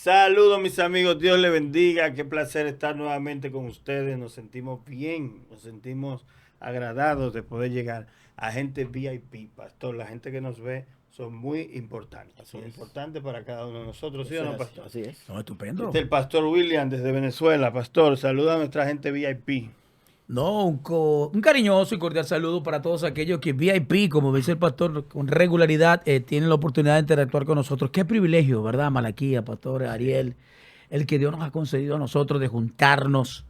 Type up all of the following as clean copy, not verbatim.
Saludos mis amigos, Dios les bendiga, qué placer estar nuevamente con ustedes, nos sentimos bien, nos sentimos agradados de poder llegar a gente VIP, pastor, la gente que nos ve son muy importantes, Así son es. importantes para cada uno de nosotros, ¿sí o Eso es no, así. pastor? Así es. No, Este es estupendo. el pastor William desde Venezuela, pastor, saluda a nuestra gente VIP. No, un cariñoso y cordial saludo para todos aquellos que VIP, como dice el pastor, con regularidad tienen la oportunidad de interactuar con nosotros. Qué privilegio, ¿verdad, Malaquía, pastor Sí. Ariel? El que Dios nos ha concedido a nosotros de juntarnos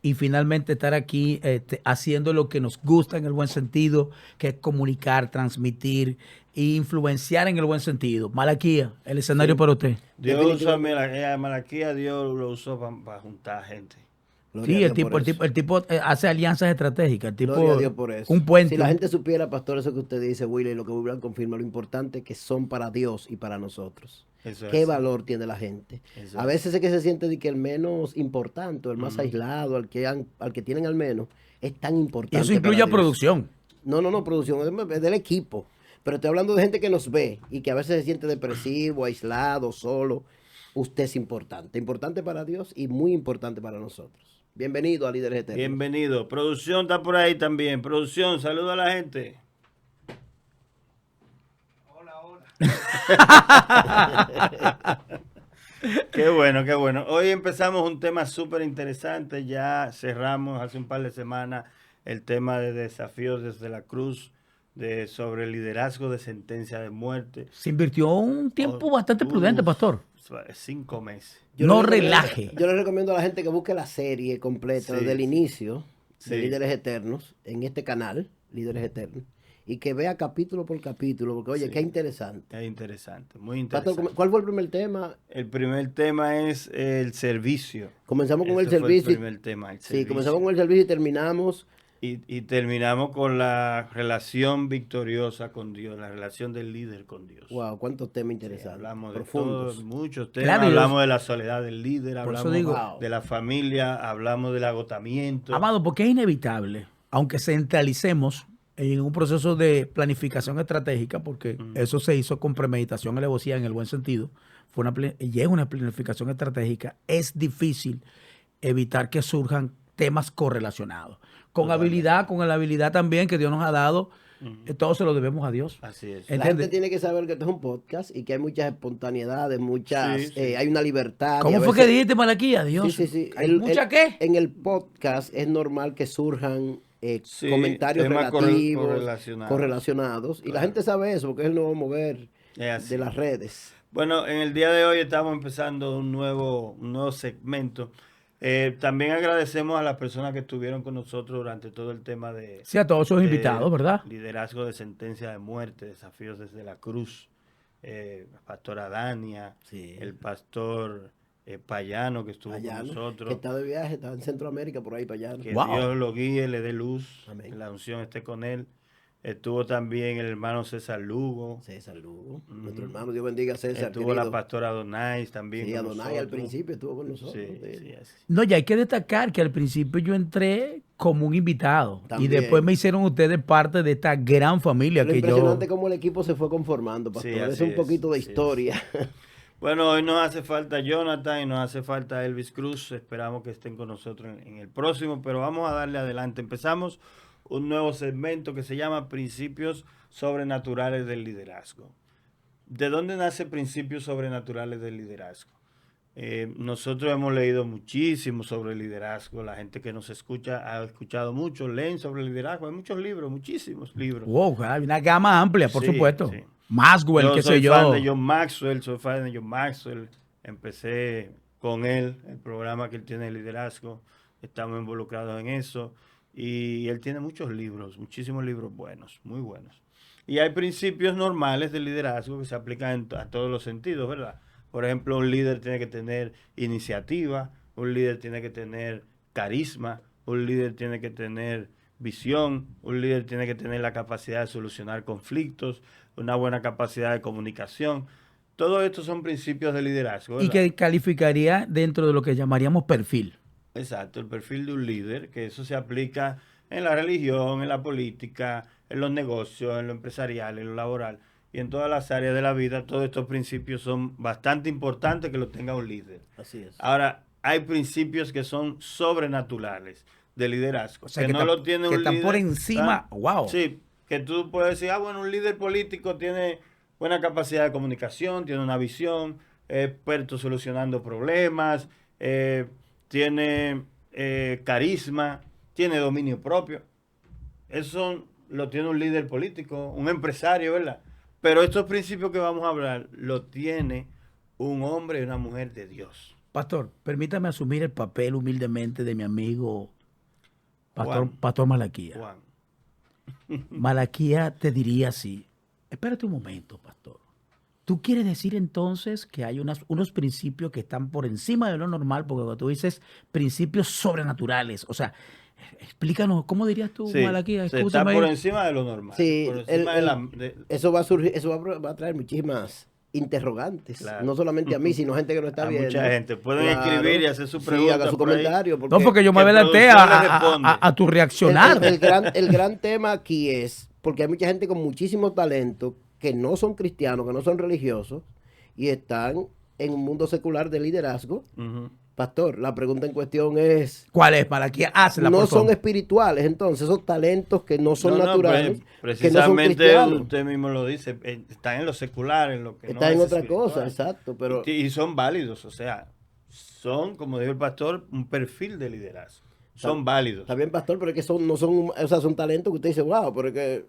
y finalmente estar aquí haciendo lo que nos gusta en el buen sentido, que es comunicar, transmitir e influenciar en el buen sentido. Malaquía, el escenario Sí. para usted. Dios usó a Definitivamente. Malaquía, Dios lo usó para juntar gente. Gloria a Sí, Dios por eso. el tipo hace alianzas estratégicas, el Gloria a tipo Dios por eso. un Si puente, la gente supiera, pastor, eso que usted dice, Willy, lo que William confirma, lo importante que son para Dios y para nosotros. Eso es ¿Qué así, valor tiene la gente? eso A es veces así. es que se siente de que el menos importante, o el más Ujú. aislado, al que tienen al menos, es tan y eso importante incluye para a Dios. producción. No, producción, es del equipo. Pero estoy hablando de gente que nos ve y que a veces se siente depresivo, aislado, solo. Usted es importante. Importante para Dios y muy importante para nosotros. Bienvenido a Líderes Eternos. Bienvenido. Producción está por ahí también. Producción, saluda a la gente. Qué bueno, qué bueno. Hoy empezamos un tema súper interesante. Ya cerramos hace un par de semanas el tema de desafíos desde la cruz, sobre el liderazgo de sentencia de muerte. Se invirtió un tiempo Oh, bastante prudente, pastor. 5 meses. No relaje. Yo le recomiendo a la gente que busque la serie completa Sí, desde el sí, inicio de sí. Líderes Eternos en este canal, Líderes Eternos, y que vea capítulo por capítulo, porque oye, Sí. qué interesante. Es interesante, muy Pastor, interesante. ¿cuál fue el primer tema? El primer tema es el servicio. Comenzamos con el Este fue el servicio. primer tema, el Sí, comenzamos servicio. con el servicio y terminamos. Y terminamos con la relación victoriosa con Dios, la relación del líder con Dios. Wow, cuántos temas Sí, interesantes, hablamos de todo, profundos. muchos temas, Claro, hablamos de la soledad del líder, por eso hablamos digo, Wow. de la familia, hablamos del agotamiento. amado, porque es inevitable, aunque centralicemos en un proceso de planificación estratégica, porque eso se hizo con premeditación, alevosía en el buen sentido, y es una planificación estratégica, es difícil evitar que surjan temas correlacionados. Con Totalmente. habilidad, con la habilidad también que Dios nos ha dado, Ujú. todo se lo debemos a Dios. Así es. La ¿Entiendes? gente tiene que saber que esto es un podcast y que hay muchas espontaneidades, muchas, Sí, sí. hay una libertad. Y a ¿Cómo fue que veces, dijiste, Malaquía? Dios. sí. ¿Hay mucha qué? En el podcast es normal que surjan Sí, comentarios temas relativos, correlacionados. correlacionados. Y la Claro. gente sabe eso porque es el nuevo mover Es así. de las redes. Bueno, en el día de hoy estamos empezando un nuevo segmento. También agradecemos a las personas que estuvieron con nosotros durante todo el tema de, Sí, a todos esos de invitados, ¿verdad? liderazgo de sentencia de muerte, desafíos desde la cruz. La pastora Dania, Sí. el pastor Payano que estuvo Allá, con ¿no? nosotros. Que está de viaje, está en Centroamérica, por ahí para allá, ¿no? Que Wow. Dios lo guíe, le dé luz, Amén. que la unción esté con él. Estuvo también el hermano César Lugo. César Lugo, nuestro hermano, Dios bendiga a César, Estuvo la querido. pastora Donais también Sí, con Adonai al nosotros. principio estuvo con nosotros. Sí, así. No, y hay que destacar que al principio yo entré como un invitado También. y después me hicieron ustedes parte de esta gran familia Lo que yo... impresionante cómo el equipo se fue conformando, pastor. Sí, Es así un poquito de así es. historia. Bueno, hoy nos hace falta Jonathan y nos hace falta Elvis Cruz. Esperamos que estén con nosotros en el próximo, pero vamos a darle adelante. Empezamos un nuevo segmento que se llama Principios Sobrenaturales del Liderazgo. ¿De dónde nace Principios Sobrenaturales del Liderazgo? Nosotros hemos leído muchísimo sobre el liderazgo. La gente que nos escucha ha escuchado mucho, leen sobre el liderazgo. Hay muchos libros, muchísimos libros. Wow, hay una gama amplia, por Sí, supuesto. sí. Maxwell, Yo qué soy sé fan yo. de John Maxwell, soy fan de John Maxwell. Empecé con él, el programa que él tiene de liderazgo. Estamos involucrados en eso. Y él tiene muchos libros, muchísimos libros buenos, muy buenos. Y hay principios normales de liderazgo que se aplican a todos los sentidos, ¿verdad? Por ejemplo, un líder tiene que tener iniciativa, un líder tiene que tener carisma, un líder tiene que tener visión, un líder tiene que tener la capacidad de solucionar conflictos, una buena capacidad de comunicación. Todo esto son principios de liderazgo, Y ¿verdad? que calificaría dentro de lo que llamaríamos perfil. Exacto, el perfil de un líder, que eso se aplica en la religión, en la política, en los negocios, en lo empresarial, en lo laboral. y en todas las áreas de la vida, todos estos principios son bastante importantes que los tenga un líder. Así es. Ahora, hay principios que son sobrenaturales de liderazgo. O sea, que no lo tiene que un están líder. por encima. Wow. Sí, que tú puedes decir, bueno, un líder político tiene buena capacidad de comunicación, tiene una visión, es experto solucionando problemas, tiene carisma, tiene dominio propio. Eso lo tiene un líder político, un empresario, ¿verdad? Pero estos principios que vamos a hablar lo tiene un hombre y una mujer de Dios. Pastor, permítame asumir el papel humildemente de mi amigo Juan. Pastor Malaquía. Juan. Malaquía te diría así, espérate un momento, pastor. ¿Tú quieres decir entonces que hay unos principios que están por encima de lo normal? Porque cuando tú dices principios sobrenaturales, o sea, explícanos, ¿cómo dirías tú, Sí, Malaquía? está Escúchame. por encima de lo normal. Sí, por encima eso va a surgir, va a traer muchísimas interrogantes, Claro. no solamente a mí, sino gente que no está A viendo. mucha gente. Pueden Claro. escribir y hacer su Sí, pregunta haga su por ahí. comentario. No, porque yo me que adelanté producción le responde. a tu reaccionar. El gran tema aquí es, porque hay mucha gente con muchísimo talento que no son cristianos, que no son religiosos, y están en un mundo secular de liderazgo. Ujú. Pastor, la pregunta en cuestión es, ¿Cuál es, Malaquía? Hazla, no por son favor. espirituales, entonces esos talentos que no son No, naturales, que no son precisamente cristianos, usted mismo lo dice, están en lo secular, en lo que no están en es otra espiritual. cosa, exacto, pero Y son válidos, o sea, son, como dijo el pastor, un perfil de liderazgo. Son válidos. está bien, pastor, pero es que no son, o sea, son talentos que usted dice, wow, pero es que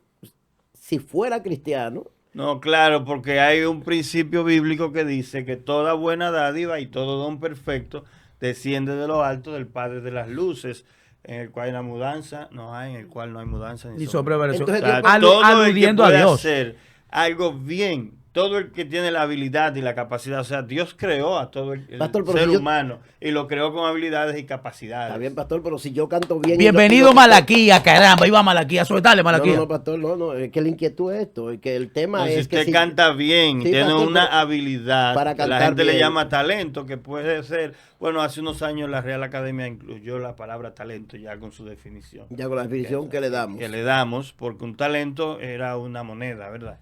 si fuera cristiano, No, claro, porque hay un principio bíblico que dice que toda buena dádiva y todo don perfecto desciende de lo alto del Padre de las luces, en el cual hay una mudanza, en el cual no hay mudanza ni Ni sombra. sobrevelación. Entonces, O sea, Alu- todo el que aludiendo a puede Dios. hacer algo bien, todo el que tiene la habilidad y la capacidad, o sea, Dios creó a todo el Pastor, pero ser si yo- humano y lo creó con habilidades y capacidades. está bien, pastor, pero si yo canto bien... Bienvenido, Malaquía, caramba. Iba Malaquía, suéltale, Malaquía. No, pastor, no, es que la inquietud es esto, es que el tema No, si es que usted canta bien, Sí, tiene pastor, una pero habilidad para que la cantar gente le bien. llama talento, que puede ser, bueno, hace unos años la Real Academia incluyó la palabra talento ya con su definición. Ya con la definición que le damos. Que le damos, porque un talento era una moneda, ¿verdad?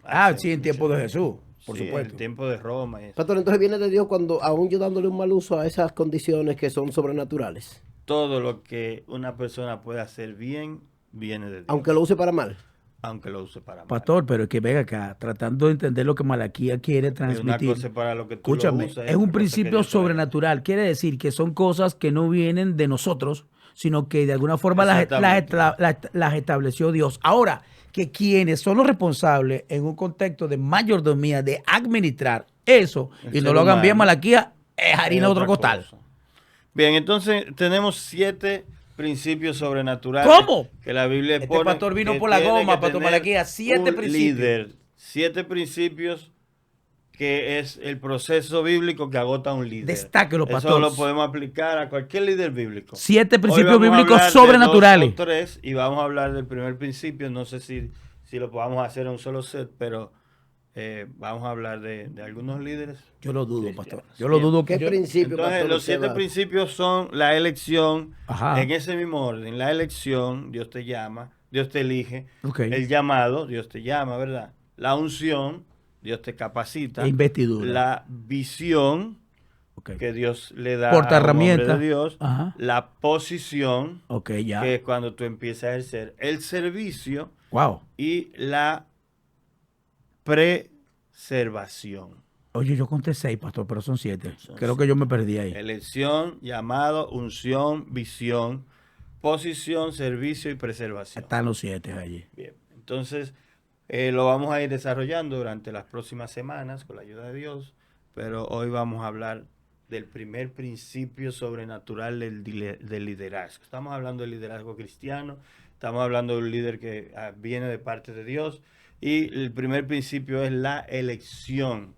Ah, Hace sí, en tiempo de Jesús, por sí, supuesto. el tiempo de Roma. Y eso. Pastor, entonces viene de Dios cuando, aún yo dándole un mal uso a esas condiciones que son sobrenaturales, Todo lo que una persona puede hacer bien, viene de Dios. aunque lo use para mal. Aunque lo use para mal. Pastor, pero es que venga acá, tratando de entender lo que Malaquía quiere Es una transmitir. cosa para lo que tú lo Escúchame, usas, es un otra cosa que principio Dios te da. sobrenatural. Quiere decir que son cosas que no vienen de nosotros, sino que de alguna forma las estableció Dios. Ahora, que quienes son los responsables en un contexto de mayordomía, de administrar eso, El y no ser lo hagan bien, humano. Malaquía, es harina de otro otra costal. cosa. Bien, entonces tenemos 7 principios sobrenaturales. ¿Cómo? Que la Biblia Este pone pastor vino que por la tiene goma, que pastor tener Malaquía, 7 un principios. líder. 7 principios que es el proceso bíblico que agota a un líder. Destáquelo, Eso pastor. lo podemos aplicar a cualquier líder bíblico. 7 Hoy principios vamos a bíblicos hablar de sobrenaturales. 2 o 3 y vamos a hablar del primer principio. No sé si lo podamos hacer en un solo set, pero vamos a hablar de algunos líderes. Yo lo dudo, cristianos. pastor. Yo lo Bien. dudo. ¿Qué principio, Entonces, pastor, los usted 7 va? principios son la elección, Ajá. en ese mismo orden. La elección, Dios te llama, Dios te elige. Ok. El llamado, Dios te llama, ¿verdad? La unción, Dios te capacita. E investidura. La visión Ok. que Dios le da Porta a un hombre herramienta. de Dios. Ajá. La posición, Ok, ya. que es cuando tú empiezas a ejercer el servicio. Wow. Y la preservación. Oye, yo conté 6, pastor, pero son 7. Son Creo que yo me perdí ahí. Elección, llamado, unción, visión, posición, servicio y preservación. Están los 7 allí. Bien, entonces lo vamos a ir desarrollando durante las próximas semanas con la ayuda de Dios, pero hoy vamos a hablar del primer principio sobrenatural del liderazgo. Estamos hablando del liderazgo cristiano, estamos hablando de un líder que viene de parte de Dios, y el primer principio es la elección.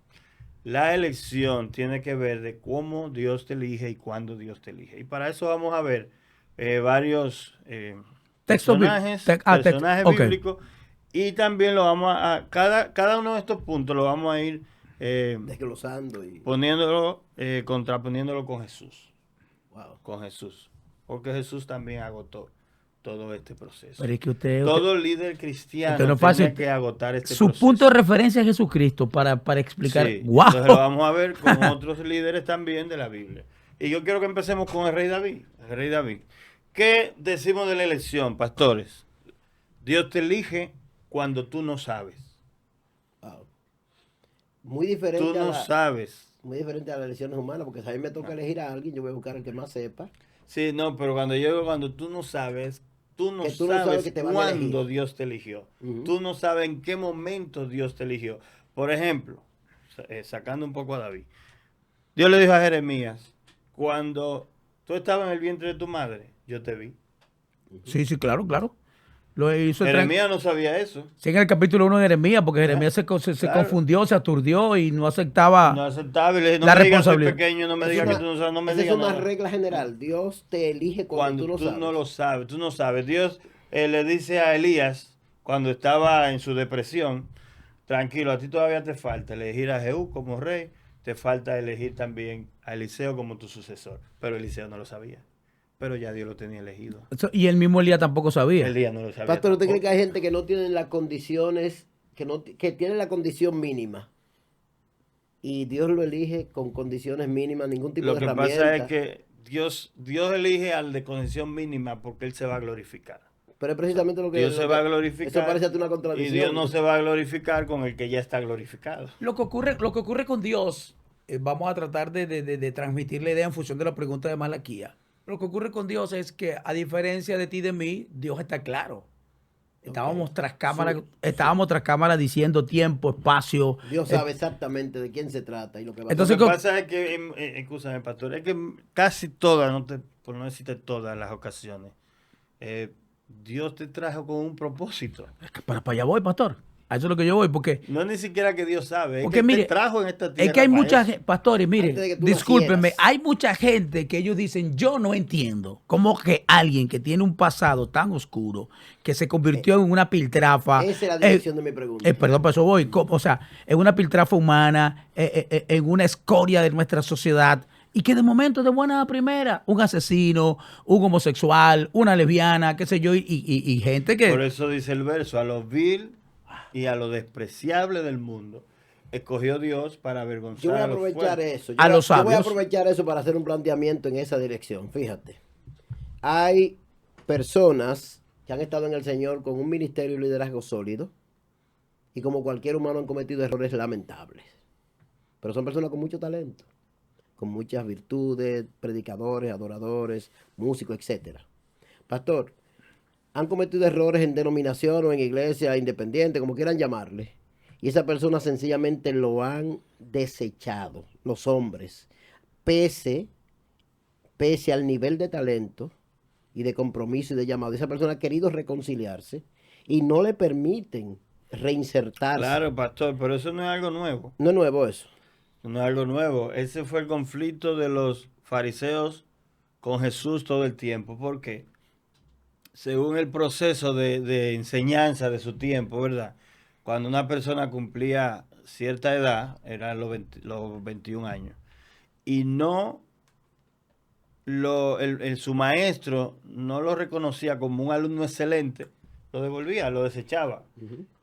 La elección tiene que ver de cómo Dios te elige y cuándo Dios te elige. Y para eso vamos a ver varios Textos personajes ok. bíblicos, y también lo vamos cada uno de estos puntos lo vamos a ir Desglosando y... poniéndolo, contraponiéndolo con Jesús. Wow. Con Jesús. Porque Jesús también agotó todo este proceso. Pero es que usted Todo líder cristiano usted no es fácil. tiene que agotar este Su proceso. punto de referencia es Jesucristo para explicar. Sí, ¡Wow! entonces lo vamos a ver con otros líderes también de la Biblia. Y yo quiero que empecemos con el rey David. El rey David. ¿Qué decimos de la elección, pastores? Dios te elige cuando tú no sabes. Wow. Muy diferente Tú no sabes. muy diferente a las elecciones humanas, porque si a mí me toca elegir a alguien, yo voy a buscar al que más sepa. Sí, no, pero cuando tú no sabes, tú no Que tú no sabes sabes que te van a cuándo elegir. Dios te eligió. Ujú. Tú no sabes en qué momento Dios te eligió. Por ejemplo, sacando un poco a David. Dios le dijo a Jeremías, cuando tú estabas en el vientre de tu madre, yo te vi. Sí, sí, claro, claro. Lo hizo Jeremías no sabía eso. sí, en el capítulo 1 de Jeremías, porque Jeremías se Claro. confundió, se aturdió y no aceptaba. No aceptaba y le dije, no La me digas que soy responsabilidad. pequeño, no me Es digas una- que tú no sabes, no me esa digas es una nada. regla general. Dios te elige cuando tú no sabes. no lo sabes, tú no sabes. Dios le dice a Elías, cuando estaba en su depresión, tranquilo, a ti todavía te falta elegir a Jehú como rey, te falta elegir también a Eliseo como tu sucesor. Pero Eliseo no lo sabía. Pero ya Dios lo tenía elegido. Y el mismo Elías tampoco sabía. Elías no lo sabía. Pastor, ¿usted cree tampoco. que hay gente que no tiene las condiciones, que tiene la condición mínima? Y Dios lo elige con condiciones mínimas, ningún tipo Lo de que herramienta. pasa es que Dios elige al de condición mínima porque Él se va a glorificar. Pero es precisamente lo que... Dios se lo va a que- glorificar. Eso parece hasta una Y contradicción. Dios no se va a glorificar con el que ya está glorificado. Lo que ocurre con Dios, vamos a tratar de transmitir la idea en función de la pregunta de Malaquía. Lo que ocurre con Dios es que, a diferencia de ti y de mí, Dios está claro. Estábamos tras cámara diciendo tiempo, espacio. Dios sabe exactamente de quién se trata y lo que va a Entonces, Lo que ¿cómo? pasa es que, escúchame, pastor, es que casi todas, por no decirte todas las ocasiones, Dios te trajo con un propósito. Es que para allá voy, pastor. A eso es lo que yo voy, porque No es ni siquiera que Dios sabe, es Porque que mire, te trajo en esta tierra. es que hay para mucha eso. gente, pastores, mire, Antes de que tú discúlpenme, nacieras. hay mucha gente que ellos dicen, yo no entiendo cómo que alguien que tiene un pasado tan oscuro, que se convirtió en una piltrafa, Esa es la dirección de mi pregunta. perdón, por eso voy, o sea, en una piltrafa humana, en una escoria de nuestra sociedad, y que de momento, de buena a primera, un asesino, un homosexual, una lesbiana, qué sé yo, y gente que... Por eso dice el verso, a los vil y a lo despreciable del mundo, escogió Dios para avergonzar Yo voy a los aprovechar fuertes. eso. A los Yo voy a sabios. aprovechar eso para hacer un planteamiento en esa dirección. Fíjate. Hay personas que han estado en el Señor con un ministerio y liderazgo sólido y como cualquier humano han cometido errores lamentables. Pero son personas con mucho talento, con muchas virtudes, predicadores, adoradores, músicos, etcétera. Pastor, han cometido errores en denominación o en iglesia independiente, como quieran llamarle, y esa persona sencillamente lo han desechado, los hombres, pese al nivel de talento y de compromiso y de llamado. Esa persona ha querido reconciliarse y no le permiten reinsertarse. Claro, pastor, pero eso no es algo nuevo. No es nuevo eso. No es algo nuevo. Ese fue el conflicto de los fariseos con Jesús todo el tiempo. ¿Por qué? Según el proceso de enseñanza de su tiempo, ¿verdad? Cuando una persona cumplía cierta edad, eran los 21 años, y no su maestro no lo reconocía como un alumno excelente, lo devolvía, lo desechaba.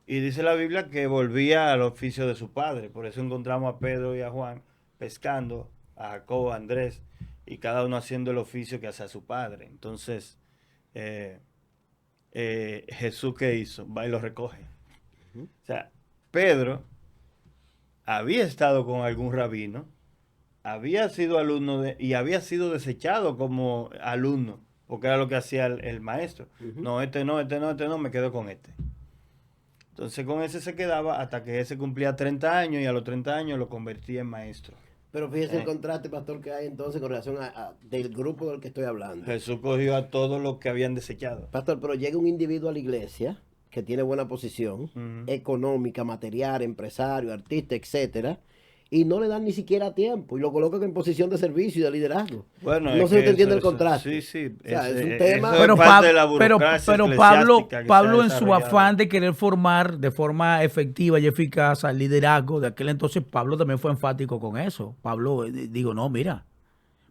Y dice la Biblia que volvía al oficio de su padre. Por eso encontramos a Pedro y a Juan pescando, a Jacobo, a Andrés, y cada uno haciendo el oficio que hacía su padre. Entonces, Jesús, ¿qué hizo? Va y lo recoge. O sea, Pedro había estado con algún rabino, había sido alumno y había sido desechado como alumno, porque era lo que hacía el maestro. No, este no, me quedo con este. Entonces con ese se quedaba hasta que ese cumplía 30 años y a los 30 años lo convertía en maestro. Pero fíjese el contraste, pastor, que hay entonces con relación del grupo del que estoy hablando. Jesús cogió a todos los que habían desechado. Pastor, pero llega un individuo a la iglesia que tiene buena posición económica, material, empresario, artista, etcétera, y no le dan ni siquiera tiempo y lo colocan en posición de servicio y de liderazgo. Bueno, no es sé si que usted entiende el eso- contraste. Sí. O sea, es un eso tema- es Pero, parte de la pero burocracia Pablo, eclesiástica que se ha en su desarrollado. afán de querer formar de forma efectiva y eficaz al liderazgo de aquel entonces, Pablo también fue enfático con eso. Pablo digo, no, mira,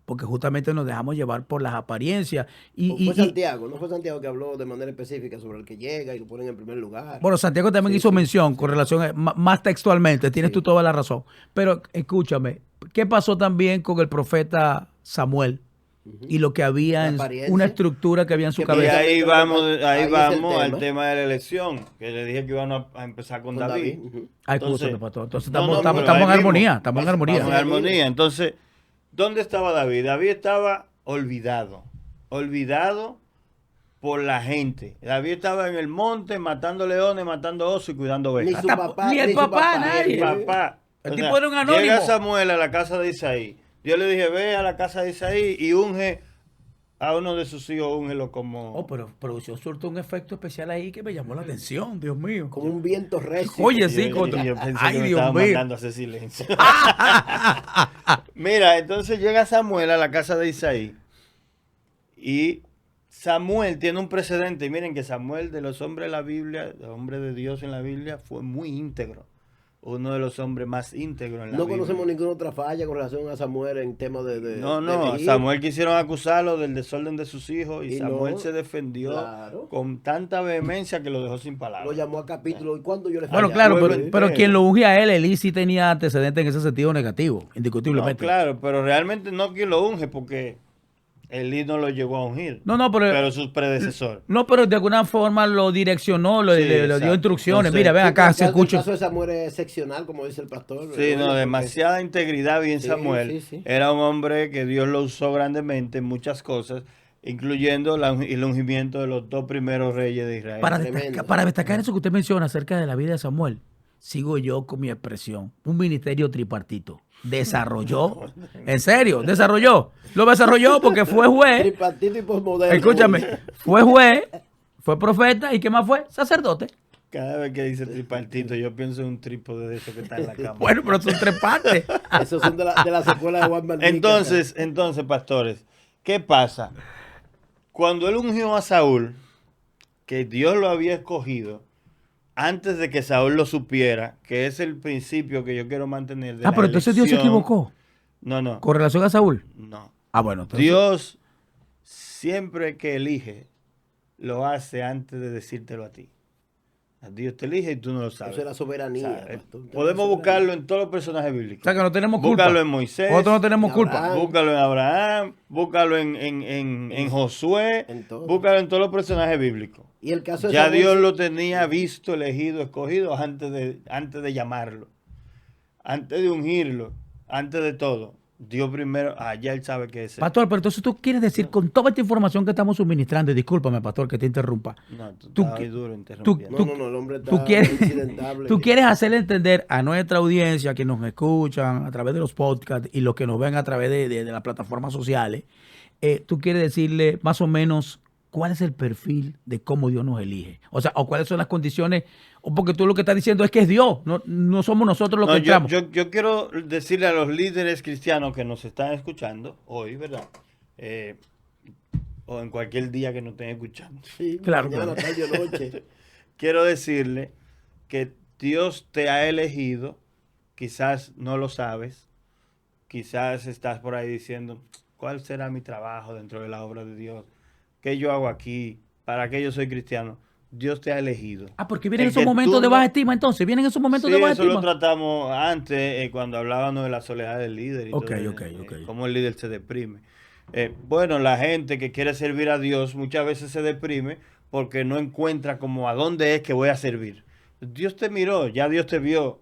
porque justamente nos dejamos llevar por las apariencias. Fue Santiago, no fue Santiago que habló de manera específica sobre el que llega y lo ponen en primer lugar. Bueno, Santiago también hizo mención con relación a, más textualmente, tienes tú toda la razón. Pero escúchame, ¿qué pasó también con el profeta Samuel? Y lo que había en una estructura que había en su cabeza. Y ahí vamos al tema de la elección, que le dije que iban a empezar con David. Escúchame, pastor. Entonces estamos en armonía, estamos en armonía. Estamos en armonía. Entonces, ¿dónde estaba David? David estaba olvidado por la gente. David estaba en el monte matando leones, matando osos y cuidando ovejas. Ni el papá, nadie. El papá. El tipo era un anónimo. Llega Samuel a la casa de Isaí. Yo le dije, ve a la casa de Isaí y unge a uno de sus hijos, úngelo como... Oh, pero producción surtió un efecto especial ahí que me llamó la atención, Dios mío. Como un viento recio. Oye, sí, yo pensé ay, que me Dios estaba mío. mandando a hacer silencio. Mira, entonces llega Samuel a la casa de Isaí y Samuel tiene un precedente. Y miren que Samuel, de los hombres de la Biblia, de hombre de Dios en la Biblia, fue muy íntegro. Uno de los hombres más íntegros en la Biblia. No conocemos ninguna otra falla con relación a Samuel en temas de No, Samuel quisieron acusarlo del desorden de sus hijos y Samuel se defendió con tanta vehemencia que lo dejó sin palabras. Lo llamó a capítulo y cuando yo le fallé. Bueno, claro, pero quien lo unge a él, Elí sí tenía antecedentes en ese sentido negativo, indiscutiblemente. No, claro, pero realmente no quien lo unge porque Elí no lo llegó a ungir. Pero sus predecesores. No, pero de alguna forma lo direccionó, le dio instrucciones. Entonces, mira, ven acá, se escucha. El caso de Samuel es seccional, como dice el pastor. Sí, demasiada integridad bien Samuel. Era un hombre que Dios lo usó grandemente en muchas cosas, incluyendo el ungimiento de los 2 primeros reyes de Israel. Para destacar eso que usted menciona acerca de la vida de Samuel, sigo yo con mi expresión. Un ministerio tripartito. Desarrolló, en serio, lo desarrolló porque fue juez. Tripartito y posmoderno. Escúchame, fue juez, fue profeta y ¿qué más fue? Sacerdote. Cada vez que dice tripartito, yo pienso en un trípode de eso que está en la cama. Bueno, pero son 3 partes. Esos son de la secuela de Juan Manuel. Entonces, pastores, ¿qué pasa? Cuando él ungió a Saúl, que Dios lo había escogido, antes de que Saúl lo supiera, que es el principio que yo quiero mantener de pero entonces Dios se equivocó. No. ¿Con relación a Saúl? No. Bueno. Entonces... Dios siempre que elige, lo hace antes de decírtelo a ti. Dios te elige y tú no lo sabes. Eso es la soberanía. Podemos buscarlo en todos los personajes bíblicos. O sea, que no tenemos culpa. Búscalo en Moisés. Nosotros no tenemos culpa. Búscalo en Abraham. Búscalo en Josué. Búscalo en todos los personajes bíblicos. Y el caso de ya Dios lo tenía visto, elegido, escogido antes de llamarlo. Antes de ungirlo. Antes de todo. Dios primero, ya él sabe que es él. Pastor, pero entonces tú quieres decir con toda esta información que estamos suministrando, y discúlpame, pastor, que te interrumpa. No, tú estás duro interrumpiendo. No, el hombre está incidentable. Tú quieres hacerle entender a nuestra audiencia, que nos escuchan a través de los podcasts y los que nos ven a través de las plataformas sociales, tú quieres decirle más o menos cuál es el perfil de cómo Dios nos elige. O sea, o cuáles son las condiciones, o porque tú lo que estás diciendo es que es Dios, no somos nosotros los que entramos. Yo quiero decirle a los líderes cristianos que nos están escuchando hoy, ¿verdad? O en cualquier día que nos estén escuchando. Sí, claro. Mañana, tarde o noche. Quiero decirle que Dios te ha elegido, quizás no lo sabes, quizás estás por ahí diciendo, ¿cuál será mi trabajo dentro de la obra de Dios? ¿Qué yo hago aquí? ¿Para qué yo soy cristiano? Dios te ha elegido. Porque vienen esos momentos de baja estima, entonces. Vienen esos momentos de baja estima. Eso lo tratamos antes, cuando hablábamos de la soledad del líder. Y cómo el líder se deprime. Bueno, la gente que quiere servir a Dios muchas veces se deprime porque no encuentra como a dónde es que voy a servir. Dios te miró, ya Dios te vio.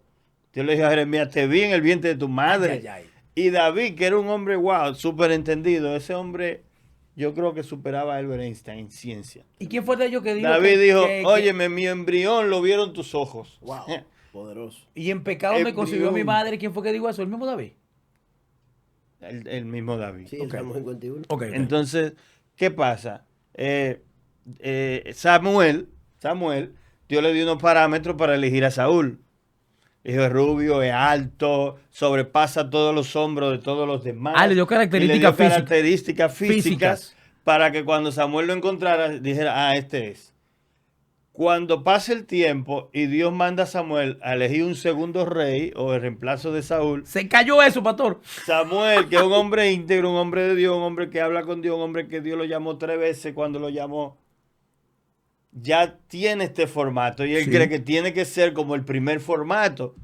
Dios le dijo a Jeremías, te vi en el vientre de tu madre. Y David, que era un hombre, súper entendido, ese hombre... Yo creo que superaba a Albert Einstein en ciencia. ¿Y quién fue de ellos que dijo? David dijo, óyeme, mi embrión lo vieron tus ojos. Wow, poderoso. Y en pecado me concibió mi madre. ¿Quién fue que dijo eso? ¿El mismo David? El mismo David. Sí, el Salmo 51. Entonces, ¿qué pasa? Samuel, Dios le dio unos parámetros para elegir a Saúl. Dijo, es rubio, es alto, sobrepasa todos los hombros de todos los demás. Le dio características físicas para que cuando Samuel lo encontrara, dijera, este es. Cuando pase el tiempo y Dios manda a Samuel a elegir un segundo rey o el reemplazo de Saúl, Se cayó eso, pastor. Samuel, que es un hombre íntegro, un hombre de Dios, un hombre que habla con Dios, un hombre que Dios lo llamó 3 veces cuando lo llamó, ya tiene este formato y él Sí. cree que tiene que ser como el primer formato.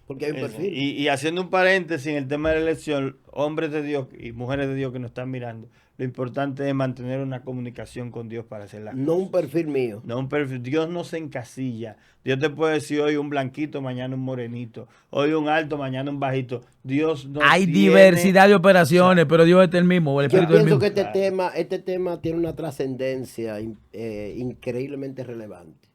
Porque hay un perfil. Y haciendo un paréntesis en el tema de la elección, hombres de Dios y mujeres de Dios que nos están mirando, lo importante es mantener una comunicación con Dios para hacer las No un cosas. perfil mío. No un perfil. Dios no se encasilla. Dios te puede decir hoy un blanquito, mañana un morenito. Hoy un alto, mañana un bajito. Dios no Hay tiene- diversidad de operaciones, pero Dios es el mismo, el Yo Espíritu es el pienso mismo. que Claro. este tema tiene una trascendencia increíblemente relevante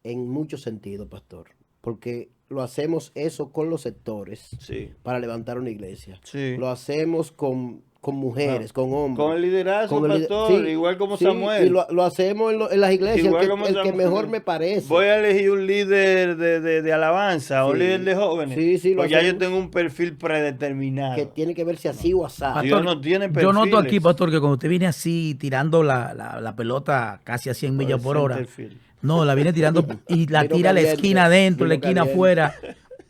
en muchos sentidos, pastor. Porque lo hacemos eso con los sectores Sí. para levantar una iglesia. Sí. Lo hacemos con mujeres, con hombres. Con el liderazgo, Con el lider- pastor, sí, igual como sí, Samuel. Y lo hacemos en las iglesias, Igual el como que, el que Samuel. mejor me parece. Voy a elegir un líder de alabanza, un Sí. líder de jóvenes. Sí, sí, lo pues ya yo hacemos. tengo un perfil predeterminado. Que tiene que verse así o asado. Dios no tiene Yo noto perfiles. aquí, pastor, que cuando usted viene así tirando la pelota casi a 100 millas por hora, Centerfield. no, la viene tirando y la Vino tira a la caliente, esquina adentro, la vino esquina caliente. afuera.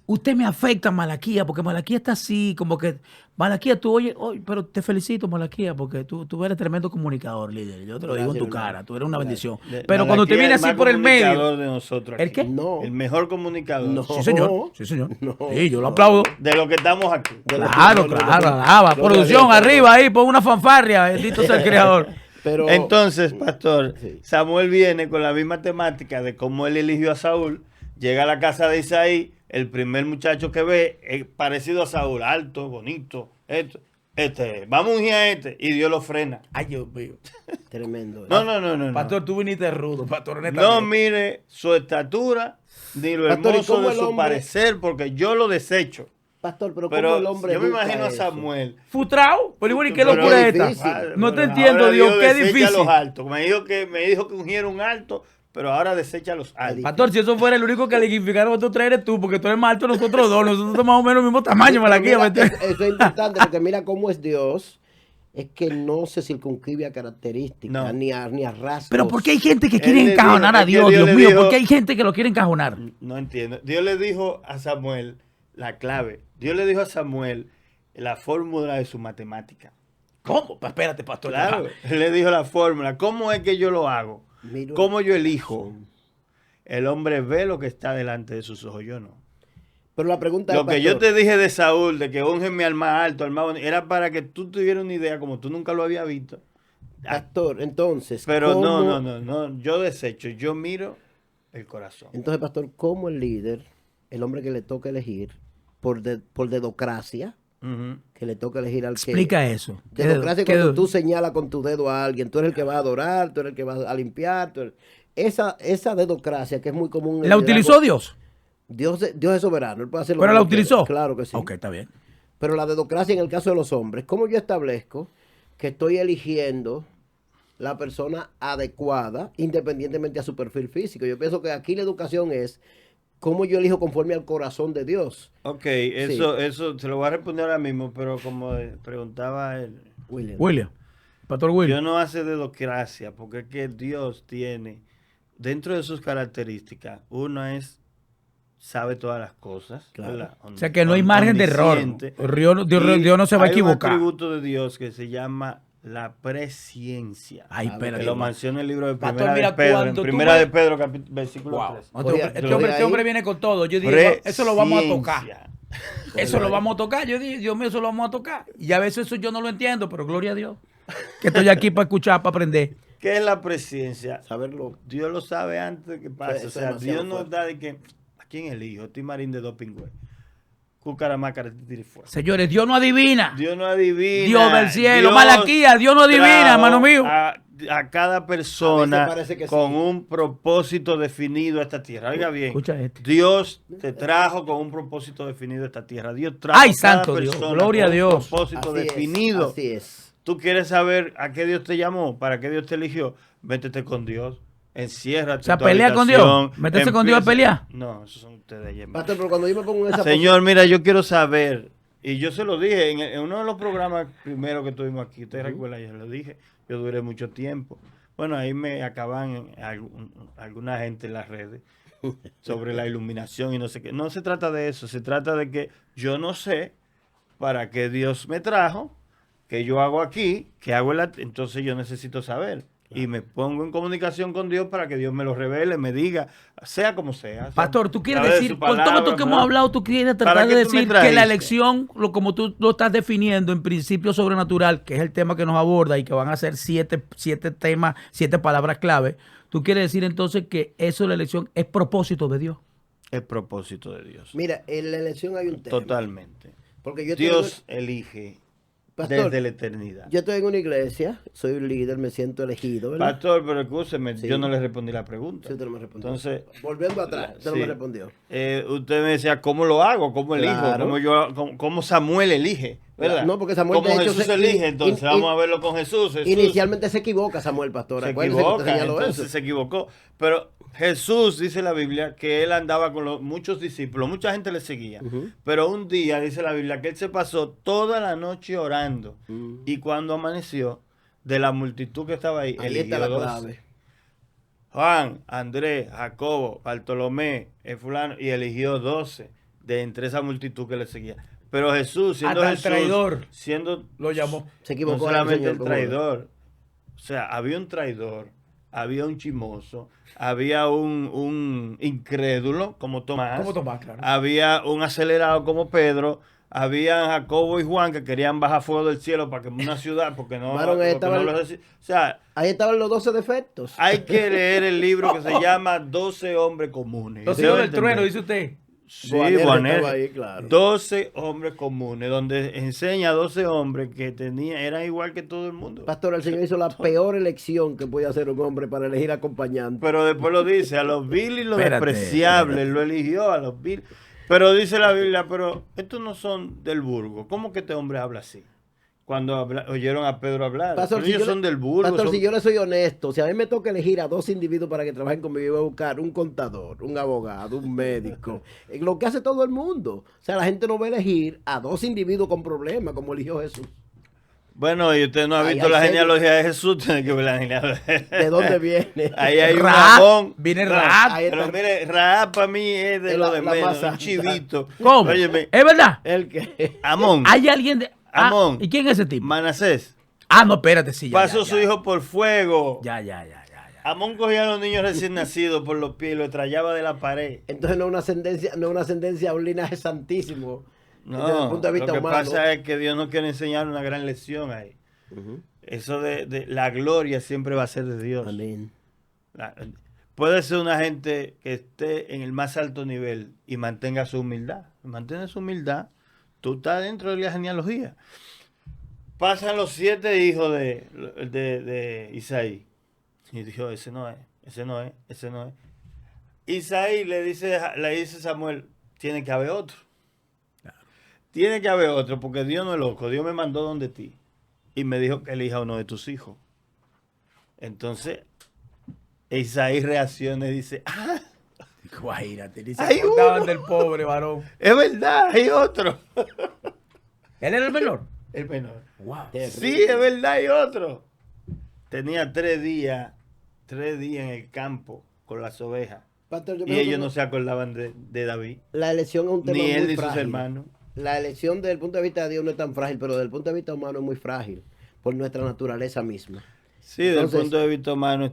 Usted me afecta, Malaquía, porque Malaquía está así, como que, Malaquía, tú oye, pero te felicito, Malaquía, porque tú eres tremendo comunicador, líder. Yo te lo digo en tu Gracias, cara, hermano. tú eres una bendición. De- Pero cuando usted Malaquía viene es el así más por el medio, comunicador de nosotros ¿el aquí. qué? No. El mejor comunicador. No. Sí, señor. Sí, señor. No. Sí, yo lo aplaudo. De lo que estamos aquí. Claro, claro, alaba. Gloria Producción, a Dios. arriba ahí, pon una fanfarria, bendito sea el creador. Pero Entonces, pastor, Sí. Samuel viene con la misma temática de cómo él eligió a Saúl, llega a la casa de Isaí, el primer muchacho que ve es parecido a Saúl, alto, bonito, vamos a ungir a este, y Dios lo frena. Ay, Dios mío. tremendo. No. Pastor, tú viniste rudo, pastor. No honestamente. mire su estatura, ni lo Pastor, ¿y hermoso cómo de el su hombre- parecer, porque yo lo desecho. Pastor, pero, Pero ¿cómo el hombre yo me educa imagino a eso? Samuel. Frustrado, pero igual, ¿y qué Pero locura es es esta? difícil. No te Pero entiendo, ahora Dios, qué desecha difícil. los altos. Me dijo que ungiera un alto, pero ahora desecha los altos. Pastor, si eso fuera el único que legitificara a nosotros tres eres tú, porque tú eres más alto que nosotros dos, nosotros somos más o menos el mismo tamaño, Pero Malaquía. ¿me mira, entiendes? eso es importante, porque mira cómo es Dios. Es que no se circunscribe a características, No. ni a rasgos. Pero ¿por qué hay gente que Él quiere le encajonar dijo- a es que Dios, Dios Dios le mío? dijo- ¿Por qué hay gente que lo quiere encajonar? No entiendo. Dios le dijo a Samuel la clave. Dios le dijo a Samuel la fórmula de su matemática. ¿Cómo? Pues espérate, pastor. Claro, él le dijo la fórmula. ¿Cómo es que yo lo hago? Mira, ¿Cómo yo elijo? El hombre ve lo que está delante de sus ojos, yo no. Pero la pregunta Lo es, que yo pastor, te dije de Saúl, de que úngeme al más alto, al más bonito, era para que tú tuvieras una idea, como tú nunca lo habías visto. pastor, entonces, Pero ¿cómo- no, yo desecho, yo miro el corazón. Entonces, pastor, ¿cómo el líder, el hombre que le toca elegir, por dedocracia, Ujú. que le toca elegir al que... Explica eso. Dedocracia ¿Qué- cuando tú señalas con tu dedo a alguien, tú eres el que va a adorar, tú eres el que va a limpiar. Esa dedocracia que es muy común. en el ¿La utilizó Dios? Dios es soberano, él puede hacer lo ¿Pero que la él quiera. utilizó? Claro que sí. Ok, está bien. Pero la dedocracia en el caso de los hombres, ¿cómo yo establezco que estoy eligiendo la persona adecuada independientemente a su perfil físico? Yo pienso que aquí la educación es cómo yo elijo conforme al corazón de Dios. Ok, eso te lo voy a responder ahora mismo, pero como preguntaba él, William. Pastor William. Dios no hace dedocracia, porque es que Dios tiene, dentro de sus características, uno sabe todas las cosas. Claro. ¿verdad? O sea que no hay margen de error. Omnisciente. Dios no se va a Hay equivocar. un atributo de Dios que se llama la presciencia. Ay, Ah, espérate. Que lo menciona el libro de Pastor, Primera mira, de Pedro, en cuando tú Primera ves- de Pedro, versículo Wow. 3. Oye, Este hombre viene con todo. Yo dije, eso lo vamos a tocar. Presciencia. Eso lo vamos a tocar. Yo dije, Dios mío, eso lo vamos a tocar. Y a veces eso yo no lo entiendo, pero gloria a Dios. Que estoy aquí para escuchar, para aprender. ¿Qué es la presciencia? Saberlo. Dios lo sabe antes de que pase. Eso O es sea, demasiado Dios nos fuerte. da de que, ¿a quién elijo? Timarín de dos pingües. Cucaramácara, tirifuera. Señores, Dios no adivina. Dios no adivina. Dios del cielo. Dios Malaquía, Dios no adivina, trajo hermano mío. A cada persona A veces parece que con sí. un propósito definido a esta tierra. Oiga bien. Escucha este. Dios te trajo con un propósito definido a esta tierra. Dios trajo Ay, a cada santo Dios, persona gloria con a Dios. un propósito Así es, definido. así es. Tú quieres saber a qué Dios te llamó, para qué Dios te eligió. Métete con Dios. Enciérrate. O sea, en tu pelea con habitación, Dios. Meterse con Dios a pelear. No, esos son ustedes ayer. Pastor, pero cuando yo me pongo en esa Señor, mira, yo quiero saber, y yo se lo dije en uno de los programas primero que tuvimos aquí, ustedes recuerdan, yo lo dije, yo duré mucho tiempo, Bueno, ahí me acaban alguna gente en las redes sobre la iluminación y no sé qué. No se trata de eso, se trata de que yo no sé para qué Dios me trajo, qué yo hago aquí, qué hago entonces yo necesito saber. Y me pongo en comunicación con Dios para que Dios me lo revele, me diga, sea como sea. Pastor, tú quieres sabe de decir, su con todo palabra, esto que hemos ¿verdad? hablado, tú quieres ¿Para tratar de qué tú me decir que la trajiste? elección, como tú lo estás definiendo en principio sobrenatural, que es el tema que nos aborda y que van a ser siete temas, 7 palabras clave, tú quieres decir entonces que eso de la elección es propósito de Dios. El propósito de Dios. Mira, en la elección hay un tema. Totalmente. Porque yo Dios elige Pastor, desde la eternidad. yo estoy en una iglesia, soy un líder, me siento elegido, ¿verdad? Pastor, pero escúcheme, Sí. yo no le respondí la pregunta. Sí, usted no me respondió. Entonces, Volviendo atrás, usted no sí. me respondió. Usted me decía, ¿cómo lo hago? ¿Cómo elijo? Claro. ¿Cómo Samuel elige? ¿Verdad? No, porque Samuel, ¿Cómo de hecho, Jesús se- elige? in- Entonces, in- vamos a verlo con Jesús. Jesús Inicialmente se equivoca Samuel, pastor. se Acuérdese que usted equivoca, señaló entonces eso. se equivocó. Pero Jesús, dice la Biblia, que él andaba con muchos discípulos, mucha gente le seguía. Ujú. Pero un día, dice la Biblia, que él se pasó toda la noche orando. Y cuando amaneció, de la multitud que estaba ahí, Ahí está la eligió 12. clave. Juan, Andrés, Jacobo, Bartolomé, el fulano, y eligió 12 de entre esa multitud que le seguía. Pero Jesús, siendo Hasta el Jesús, traidor siendo lo llamó. Se equivocó no el solamente Señor, el ¿cómo no? traidor, o sea, había un traidor, había un chimoso, había un incrédulo como Tomás, Como Tomás, claro. había un acelerado como Pedro, había Jacobo y Juan que querían bajar fuego del cielo para quemar una ciudad porque no, Varón, ahí porque estaba no el- los o sea, Ahí estaban los 12 defectos. hay que leer el libro que se llama 12 hombres comunes. Los Usted hijos va a del trueno, entender. dice usted. Sí, Boanerges Boanerges. estaba ahí, claro. 12 hombres comunes, donde enseña a 12 hombres que eran igual que todo el mundo. Pastor, el Señor hizo la peor elección que puede hacer un hombre para elegir acompañante. Pero después lo dice, a los vil y los Espérate, despreciables, lo eligió a los vil. Pero dice la Biblia, pero estos no son del burgo. ¿Cómo que este hombre habla así? Cuando oyeron a Pedro hablar. Pastor, Pero si ellos yo le- son del burgo. Pastor, son- si yo le soy honesto, si a mí me toca elegir a 2 individuos para que trabajen conmigo, yo voy a buscar un contador, un abogado, un médico, lo que hace todo el mundo. O sea, la gente no va a elegir a 2 individuos con problemas, como eligió Jesús. Bueno, y usted no ha Ahí visto hay la serio. genealogía de Jesús, tiene que ver la genealogía. ¿De dónde viene? Ahí hay un Raab, Amón. viene Raab. Raab. Ahí Pero está. mire, Raab para mí es de Es lo la- de la menos, más un santa. chivito. ¿Cómo? Óyeme, ¿Es verdad? El que... Amón, Hay alguien de... Amón. ¿Y quién es ese tipo? Manasés, Ah, no, espérate, sí, ya. pasó ya, su ya. hijo por fuego. Ya. Amón cogía a los niños recién nacidos por los pies y los trayaba de la pared. Entonces no es una ascendencia a un linaje santísimo. Desde el No, punto de vista lo que humano. pasa es que Dios nos quiere enseñar una gran lección ahí. Ujú. Eso de la gloria siempre va a ser de Dios. Amén. Puede ser una gente que esté en el más alto nivel y mantenga su humildad. Mantiene su humildad. Tú estás dentro de la genealogía. Pasan los 7 hijos de Isaí. Y dijo, ese no es. Isaí le dice a Samuel, tiene que haber otro. Tiene que haber otro, porque Dios no es loco. Dios me mandó donde ti. Y me dijo que elija uno de tus hijos. Entonces, Isaí reacciona y dice, ah, Guaírate, ni se Hay acordaban uno. del pobre varón. es verdad, hay otro. ¿Él era el menor? El menor. Wow. Sí, es verdad, hay otro. Tenía 3 días en el campo con las ovejas. Pastor, yo Y creo que ellos no se acordaban de David. la elección es un tema Ni él muy ni sus frágil. hermanos. La elección desde el punto de vista de Dios no es tan frágil, pero desde el punto de vista humano es muy frágil por nuestra naturaleza misma. Sí, desde Entonces- el punto de vista humano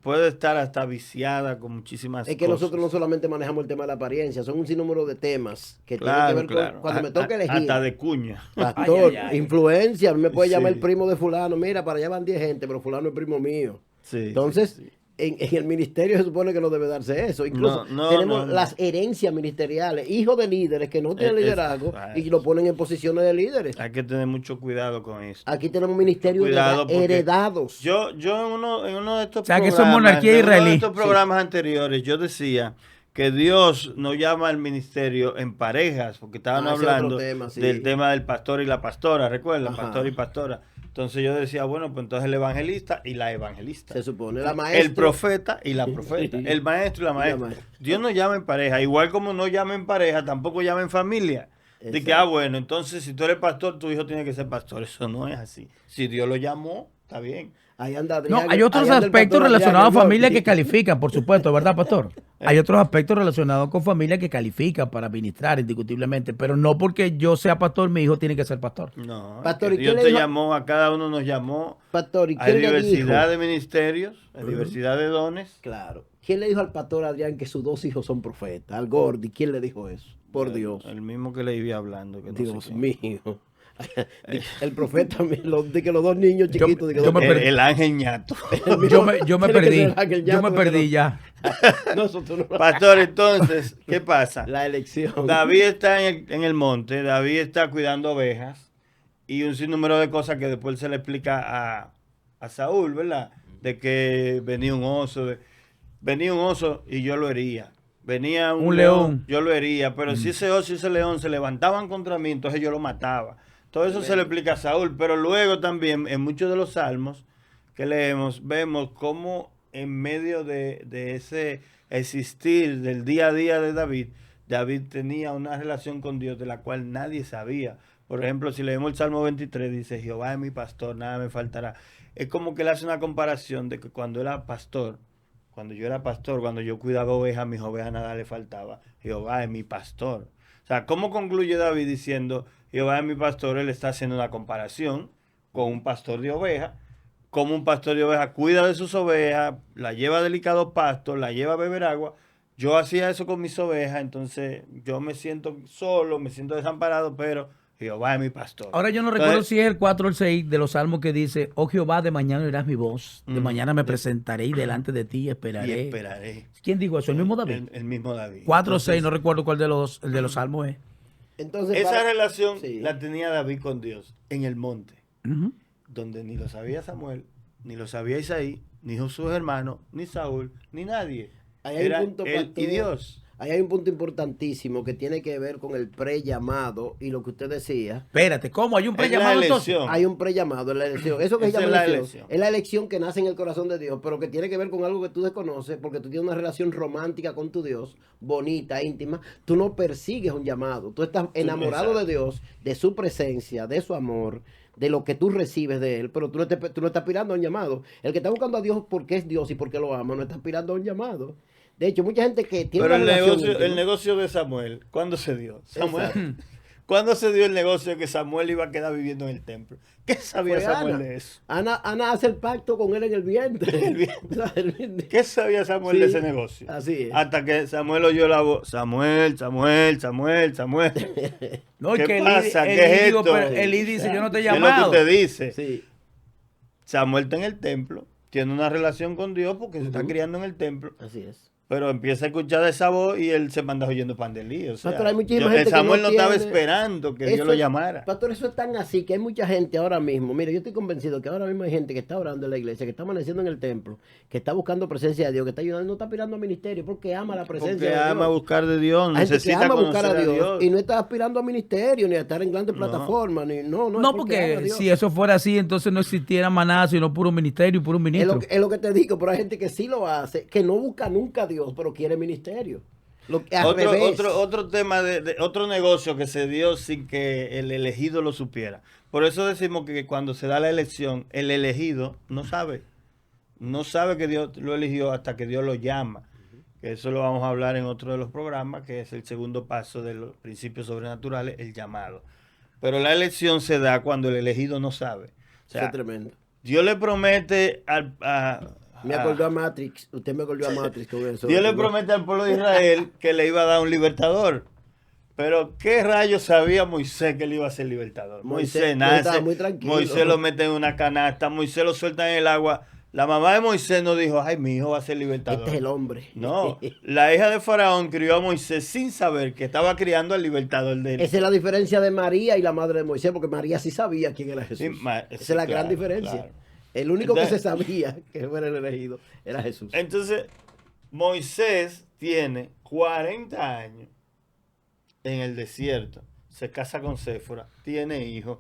puede estar hasta viciada con muchísimas Es que cosas. nosotros no solamente manejamos el tema de la apariencia, son un sinnúmero de temas que Claro, tienen que ver claro. con cuando me toca elegir. Hasta de cuña. Pastor, Ay. influencia, a mí me puede Sí. llamar el primo de fulano, mira, para allá van 10 gente, pero fulano es primo mío. Sí, Entonces, sí, sí. En el ministerio se supone que no debe darse eso. Incluso No, tenemos no. las herencias ministeriales, hijos de líderes que no tienen liderazgo y eso. lo ponen en posiciones de líderes. Hay que tener mucho cuidado con eso. Aquí tenemos ministerios Cuidado, porque heredados. Yo en uno de estos O sea, que eso es monarquía en uno israelí. de estos programas anteriores, yo decía que Dios no llama al ministerio en parejas, porque estaban ese es otro hablando tema, sí. del tema del pastor y la pastora, ¿recuerdan? Ajá. Pastor y pastora. Entonces yo decía, bueno, pues entonces el evangelista y la evangelista. Se supone la maestra. El profeta y la profeta. El maestro y la maestra. maestra. Dios no llama en pareja. Igual como no llama en pareja, tampoco llama en familia. De que, bueno, entonces si tú eres pastor, tu hijo tiene que ser pastor. Eso no es así. Si Dios lo llamó, está bien. Ahí anda No, Adrián, hay otros ahí anda el aspectos pastor Adrián relacionados a en el familias que norte. califican, por supuesto, ¿verdad, pastor? Hay otros aspectos relacionados con familias que califican para ministrar indiscutiblemente, pero no porque yo sea pastor, mi hijo tiene que ser pastor. No, es Pastor, que ¿y qué Dios le te dijo? llamó, a cada uno nos llamó. Pastor, ¿y Hay quién le diversidad dijo? de ministerios, hay diversidad de dones. Claro. ¿Quién le dijo al pastor Adrián que sus 2 hijos son profetas? Al Gordy. ¿Quién le dijo eso? Por Dios. El mismo que le iba hablando. Que no sé Dios quién. mío. El profeta, de que los 2 niños chiquitos. yo me perdí. El ángel ñato. Yo me Tiene que perdí, ser Ángel yo me Ñato, perdí que ya. no, eso tú no lo- Pastor, entonces, ¿qué pasa? La elección. David está en el monte, David está cuidando ovejas y un sinnúmero de cosas que después se le explica a Saúl, ¿verdad? De que venía un oso y yo lo hería. Venía un Un león, león. yo lo hería, pero si ese oso y ese león se levantaban contra mí, entonces yo lo mataba. Todo eso se le explica a Saúl, pero luego también en muchos de los salmos que leemos, vemos cómo en medio de ese existir del día a día de David, David tenía una relación con Dios de la cual nadie sabía. Por ejemplo, si leemos el Salmo 23, dice, Jehová es mi pastor, nada me faltará. Es como que él hace una comparación de que cuando era pastor, cuando yo era pastor, cuando yo cuidaba ovejas, a mis ovejas nada le faltaba. Jehová es mi pastor. O sea, ¿cómo concluye David diciendo, Jehová es mi pastor? Él está haciendo una comparación con un pastor de ovejas. Como un pastor de ovejas cuida de sus ovejas, la lleva a delicados pastos, la lleva a beber agua. Yo hacía eso con mis ovejas, entonces yo me siento solo, me siento desamparado, pero Jehová es mi pastor. Ahora yo no Entonces, recuerdo si es el 4 o el 6 de los salmos que dice, oh Jehová, de mañana oirás mi voz, de mañana me presentaré y delante de ti y esperaré. esperaré. ¿Quién dijo eso? ¿El mismo David? El mismo David. 4 o 6, Entonces, no recuerdo cuál el de los salmos es. Entonces, esa relación Sí. la tenía David con Dios en el monte, Ujú. donde ni lo sabía Samuel, ni lo sabía Isaí, ni sus hermanos, ni Saúl, ni nadie. Ahí hay Era un punto, él y pastor, Dios. ahí hay un punto importantísimo que tiene que ver con el pre-llamado y lo que usted decía. Espérate, ¿cómo? ¿Hay un Es la pre-llamado entonces? elección. Hay un pre-llamado en la elección. Eso que se Esa llama es la elección, elección. es la elección que nace en el corazón de Dios, pero que tiene que ver con algo que tú desconoces, porque tú tienes una relación romántica con tu Dios, bonita, íntima. Tú no persigues un llamado. Tú estás enamorado exacto. de Dios, de su presencia, de su amor, de lo que tú recibes de Él, pero tú no estás aspirando a un llamado. El que está buscando a Dios porque es Dios y porque lo ama, no está aspirando a un llamado. De hecho, mucha gente que tiene Pero una relación íntima- el negocio de Samuel, ¿cuándo se dio? Samuel, Exacto. ¿cuándo se dio el negocio de que Samuel iba a quedar viviendo en el templo? ¿Qué sabía Fue Samuel Ana. de eso? Ana hace el pacto con él en el vientre. El vientre. El vientre. ¿Qué sabía Samuel Sí, de ese negocio? así es. Hasta que Samuel oyó la voz, Samuel. No, ¿Qué que pasa? Eli, ¿Qué es digo, esto? pero Eli dice, yo no te he ¿Qué es lo que llamado. usted dice? Sí. Samuel está en el templo, tiene una relación con Dios porque se está criando en el templo, Así es. pero empieza a escuchar esa voz y él se manda oyendo pan de lío. O sea, Pastor, hay muchísima gente que Samuel no estaba tiene- esperando que Dios Eso lo es- llamara. Pastor, eso es tan así que hay mucha gente ahora mismo. Mire, yo estoy convencido que ahora mismo hay gente que está orando en la iglesia, que está amaneciendo en el templo, que está buscando presencia de Dios, que está ayudando, no está aspirando a ministerio porque ama la presencia Porque de Dios. ama buscar de Dios, Hay gente que necesita ama conocer buscar a Dios, y Dios. no está aspirando a ministerio, ni a estar en grandes No. plataformas, ni no, No, es ama a porque Dios. si eso fuera así, entonces no existiera maná, sino puro ministerio y puro Es ministro. es lo que te digo, pero hay gente que sí lo hace, que no busca nunca a Dios, pero quiere ministerio. Lo que, al revés. Otro tema, otro negocio que se dio sin que el elegido lo supiera. Por eso decimos que cuando se da la elección, el elegido no sabe. No sabe que Dios lo eligió hasta que Dios lo llama. Que eso lo vamos a hablar en otro de los programas, que es el segundo paso de los principios sobrenaturales, el llamado. Pero la elección se da cuando el elegido no sabe. O Eso sea, es tremendo. Dios le promete Me acordó a Matrix. Usted me acordó a Matrix con eso. Dios le promete al pueblo de Israel que le iba a dar un libertador. Pero ¿qué rayos sabía Moisés que le iba a ser libertador? Moisés nace, estaba muy tranquilo. Moisés lo mete en una canasta, Moisés lo suelta en el agua. La mamá de Moisés no dijo, ay, mi hijo va a ser libertador. Este es el hombre. No, la hija de Faraón crió a Moisés sin saber que estaba criando al libertador de él. Esa es la diferencia de María y la madre de Moisés, porque María sí sabía quién era Jesús. Sí, Esa es sí, la gran claro, diferencia. claro. El único que se Entonces- sabía que fuera el elegido era Jesús. Entonces, Moisés tiene 40 años en el desierto, se casa con Séfora, tiene hijos,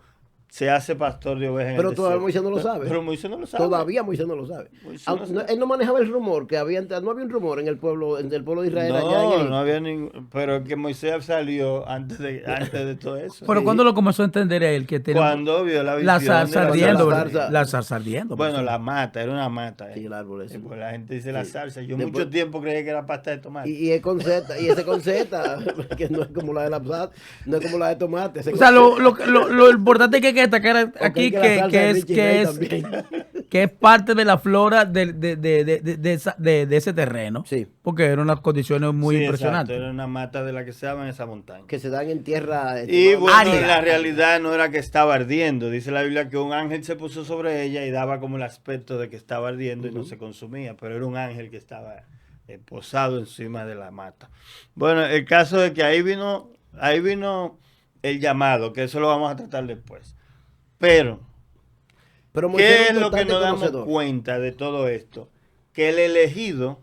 se hace pastor de ovejas en Pero el todavía desierto. Moisés no lo sabe. Pero Moisés no lo sabe. Todavía Moisés no lo sabe. Moisés no sabe. Él no manejaba el rumor que había, no había un rumor en el pueblo de Israel allá en No, Egipto. no había ningún. Pero es que Moisés salió antes de todo eso. Pero Sí. ¿cuándo lo comenzó a entender él? Que tenía Cuando vio la visión. la zarza de la ardiendo. zarza. La zarza ardiendo. Bueno, pues. la mata, era una mata. Sí, el árbol ese. Pues la gente dice la Sí. salsa. Yo Después- mucho tiempo creía que era pasta de tomate. Y es con Z, y ese con Z, que no es como la de la salsa, no es como la de tomate. ese O sea, con lo importante que hay que destacar aquí que la salsa de Richie Ray que es parte de la flora de ese terreno. Sí. Porque eran unas condiciones muy Sí, impresionantes. exacto, era una mata de la que se llama en esa montaña. que se dan en tierra. Y bueno, Árida. la realidad no era que estaba ardiendo. Dice la Biblia que un ángel se puso sobre ella y daba como el aspecto de que estaba ardiendo y no se consumía, pero era un ángel que estaba posado encima de la mata. Bueno, el caso es que ahí vino el llamado, que eso lo vamos a tratar después. Pero, Pero Moisés ¿qué era es un lo que constante nos damos conocedor. cuenta de todo esto? Que el elegido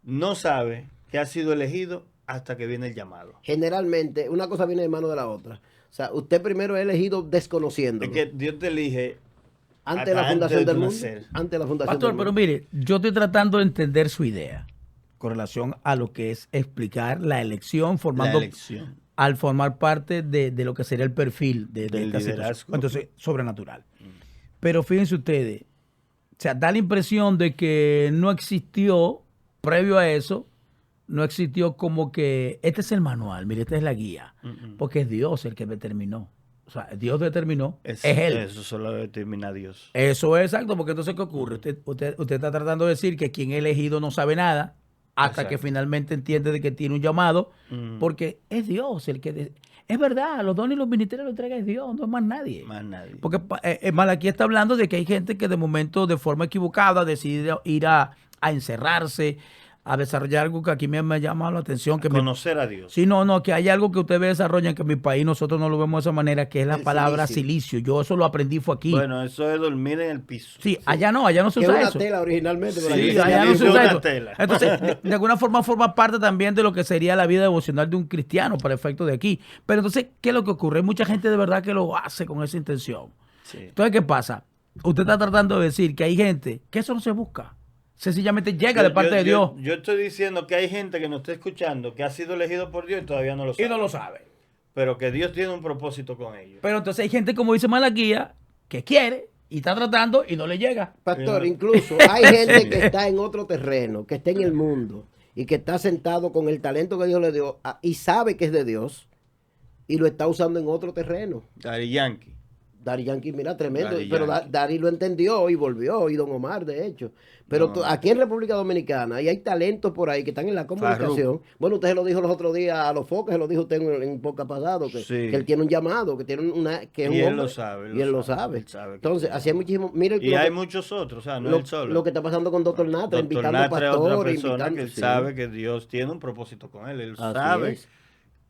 no sabe que ha sido elegido hasta que viene el llamado. Generalmente, una cosa viene de mano de la otra. O sea, usted primero es elegido desconociendo. Es que Dios te elige Antes de la hasta fundación antes de del tu mundo. nacer. Antes de la fundación Pastor, del pero mundo. mire, yo estoy tratando de entender su idea con relación a lo que es explicar la elección, La elección. al formar parte de lo que sería el perfil de Del esta liderazgo. situación. Entonces, sobrenatural. Pero fíjense ustedes, o sea, da la impresión de que no existió, previo a eso, no existió como que este es el manual, mire, esta es la guía, porque es Dios el que determinó. O sea, Dios determinó, es Él. Eso solo determina Dios. Eso es exacto, porque entonces, ¿qué ocurre? Usted está tratando de decir que quien es elegido no sabe nada hasta que Exacto. finalmente entiende de que tiene un llamado, Mm. porque es Dios el que... Es verdad, los dones y los ministerios los entrega es Dios, no es más nadie. Más nadie. Porque Malaquí está hablando de que hay gente que de momento, de forma equivocada, decide ir a encerrarse, a desarrollar algo que aquí me ha llamado la atención. Que Conocer a Dios. Sí, no, que hay algo que ustedes desarrollan que en mi país nosotros no lo vemos de esa manera, que es la El palabra silicio. silicio. Yo eso lo aprendí fue aquí. Bueno, eso es dormir en el piso. Sí, allá no se Que es usa una eso. tela originalmente. pero Sí, aquí Sí, allá no se es usa una eso. tela. Entonces, de alguna forma forma parte también de lo que sería la vida devocional de un cristiano para efectos de aquí. Pero entonces, ¿qué es lo que ocurre? Hay mucha gente de verdad que lo hace con esa intención. Sí. Entonces, ¿qué pasa? Usted está tratando de decir que hay gente que eso no se busca. Sencillamente llega de parte de Dios Yo estoy diciendo que hay gente que nos está escuchando que ha sido elegido por Dios y todavía no lo y sabe. no lo sabe. Pero que Dios tiene un propósito con ellos. Pero entonces hay gente, como dice Malaquía, que quiere y está tratando y no le llega. Pastor, Sí. incluso hay gente que está en otro terreno, que está en el mundo y que está sentado con el talento que Dios le dio y sabe que es de Dios y lo está usando en otro terreno. Daddy Yankee. Daddy Yankee, mira, tremendo. Daddy pero Yankee. Daddy lo entendió y volvió, y Don Omar, de hecho. Pero No. aquí en República Dominicana, y hay talentos por ahí que están en la comunicación. Bueno, usted se lo dijo los otros días a los Focas, se lo dijo usted en un podcast pasado, que, Sí. que él tiene un llamado, que tiene que es Y un él hombre, lo sabe, y él lo sabe. él sabe que Entonces, tiene así hay muchísimo. Mire, Y hay muchos otros, o sea, no lo, él solo. lo que está pasando con Doctor Natra, Doctor invitando Natra es otra pastores, persona invitando. que sí. sabe que Dios tiene un propósito con él. Él Así sabe. es.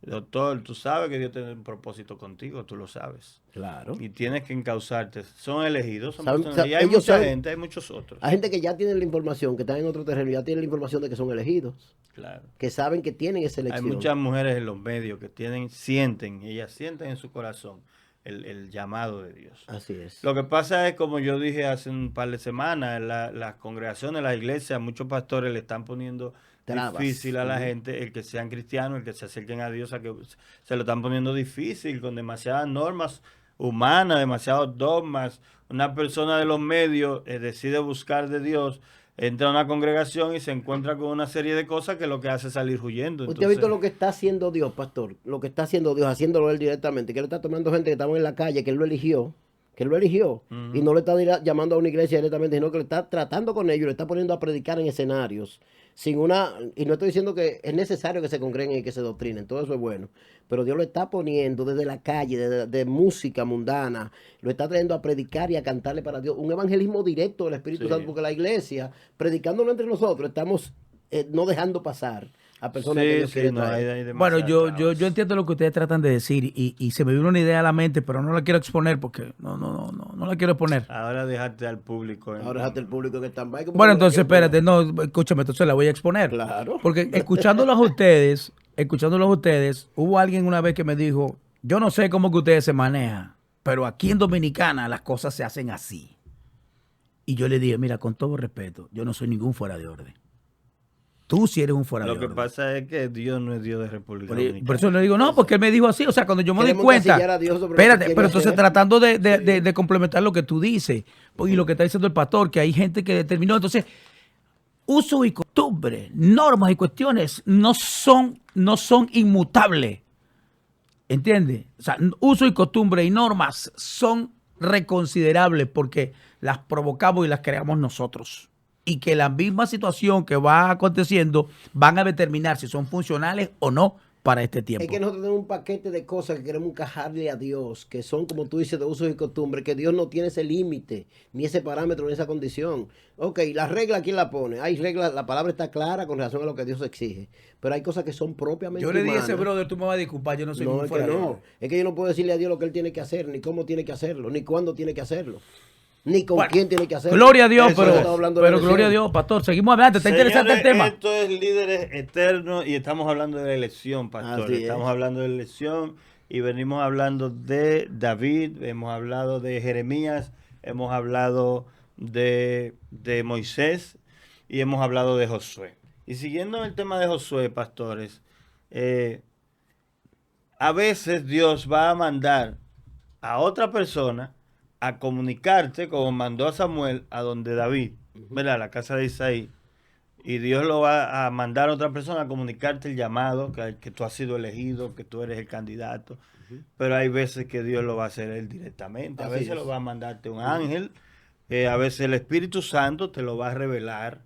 Doctor, tú sabes que Dios tiene un propósito contigo, tú lo sabes. Claro. Y tienes que encauzarte. Son elegidos, son Saben- personas. Y hay ellos mucha saben- gente, hay muchos otros. Hay gente que ya tiene la información, que están en otro terreno, ya tienen la información de que son elegidos, Claro. que saben que tienen esa Hay elección. muchas mujeres en los medios que ellas sienten en su corazón el llamado de Dios. Así es. Lo que pasa es, como yo dije hace un par de semanas, las congregaciones, las iglesias, muchos pastores le están poniendo Trabas. difícil a la Ujú. gente el que sean cristianos, el que se acerquen a Dios, a que se lo están poniendo difícil con demasiadas normas humanas, demasiados dogmas. Una persona de los medios decide buscar de Dios, entra a una congregación y se encuentra con una serie de cosas que lo que hace es salir huyendo. Usted ha visto Entonces, lo que está haciendo Dios, pastor, lo que está haciendo Dios, haciéndolo él directamente, que él está tomando gente que estaba en la calle, que él lo eligió, y no le está llamando a una iglesia directamente, sino que le está tratando con ellos, le está poniendo a predicar en escenarios, y no estoy diciendo que es necesario que se congreguen y que se doctrinen, todo eso es bueno, pero Dios lo está poniendo desde la calle, de música mundana, lo está trayendo a predicar y a cantarle para Dios, un evangelismo directo del Espíritu Sí. Santo, porque la iglesia, predicándolo entre nosotros, estamos no dejando pasar a personas que sí, Dios sí, quiere no, traer. hay Bueno, demasiadas yo trabas. entiendo lo que ustedes tratan de decir y se me vino una idea a la mente, pero no la quiero exponer porque no la quiero exponer. Ahora dejaste al público. Ahora déjate el público que está en baile. Bueno, entonces espérate, no, escúchame, entonces la voy a exponer. Claro. Porque escuchándolos a ustedes, hubo alguien una vez que me dijo, yo no sé cómo que ustedes se manejan, pero aquí en Dominicana las cosas se hacen así. Y yo le dije, mira, con todo respeto, yo no soy ningún fuera de orden. Tú sí eres un fuera de Lo que orden. pasa es que Dios no es Dios de República Por Dominicana. eso le digo, no, porque él me dijo así. O sea, cuando yo me doy Queremos cuenta. encasillar a Dios sobre lo que Espérate, quiere pero entonces hacer. tratando de complementar lo que tú dices, y lo que está diciendo el pastor, que hay gente que determinó. Entonces, uso y costumbre, normas y cuestiones no son inmutables. ¿Entiendes? O sea, uso y costumbre y normas son reconsiderables porque las provocamos y las creamos nosotros. Y que la misma situación que va aconteciendo van a determinar si son funcionales o no para este tiempo. Es que nosotros tenemos un paquete de cosas que queremos encajarle a Dios, que son, como tú dices, de usos y costumbres, que Dios no tiene ese límite, ni ese parámetro, ni esa condición. Ok, la regla, ¿quién la pone? Hay reglas, la palabra está clara con relación a lo que Dios exige, pero hay cosas que son propiamente Yo le dije a ese humanas. brother, tú me vas a disculpar, yo no soy No, ningún es que fuera de no. orden. Es que yo no puedo decirle a Dios lo que Él tiene que hacer, ni cómo tiene que hacerlo, ni cuándo tiene que hacerlo, ni con Bueno, quién tiene que hacerlo. Gloria a Dios, Eso es. Estamos hablando de pero la gloria a elección. Dios, pastor. Seguimos adelante, está interesante el Señores, tema. esto es Líderes Eternos y estamos hablando de la elección, pastor. Así es. Estamos hablando de la elección y venimos hablando de David, hemos hablado de Jeremías, hemos hablado de Moisés y hemos hablado de Josué. Y siguiendo el tema de Josué, pastores, a veces Dios va a mandar a otra persona a comunicarte, como mandó a Samuel a donde David, ¿verdad? A la casa de Isaí. Y Dios lo va a mandar a otra persona a comunicarte el llamado, que tú has sido elegido, que tú eres el candidato. Pero hay veces que Dios lo va a hacer él directamente. A Así veces es. lo va a mandarte un ángel. A veces el Espíritu Santo te lo va a revelar.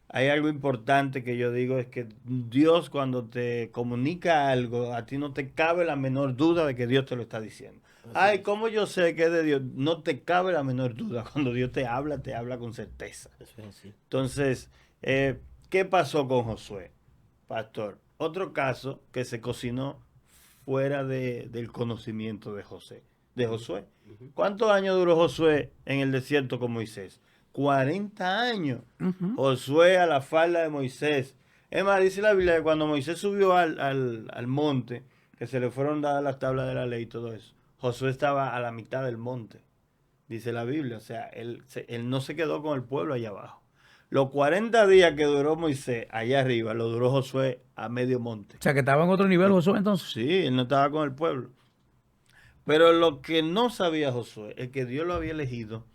Hay algo importante que yo digo, es que Dios, cuando te comunica algo, a ti no te cabe la menor duda de que Dios te lo está diciendo. Ay, ¿cómo yo sé que es de Dios? No te cabe la menor duda. Cuando Dios te habla con certeza. Eso es así. Entonces, ¿qué pasó con Josué, pastor? Otro caso que se cocinó fuera del conocimiento de Josué. ¿Cuántos años duró Josué en el desierto con Moisés? 40 años. Josué a la falda de Moisés. Es más, dice la Biblia que cuando Moisés subió al monte, que se le fueron dadas las tablas de la ley y todo eso, Josué estaba a la mitad del monte, dice la Biblia. O sea, él no se quedó con el pueblo allá abajo. Los 40 días que duró Moisés allá arriba, lo duró Josué a medio monte. O sea, que estaba en otro nivel Josué entonces. Sí, él no estaba con el pueblo. Pero lo que no sabía Josué es que Dios lo había elegido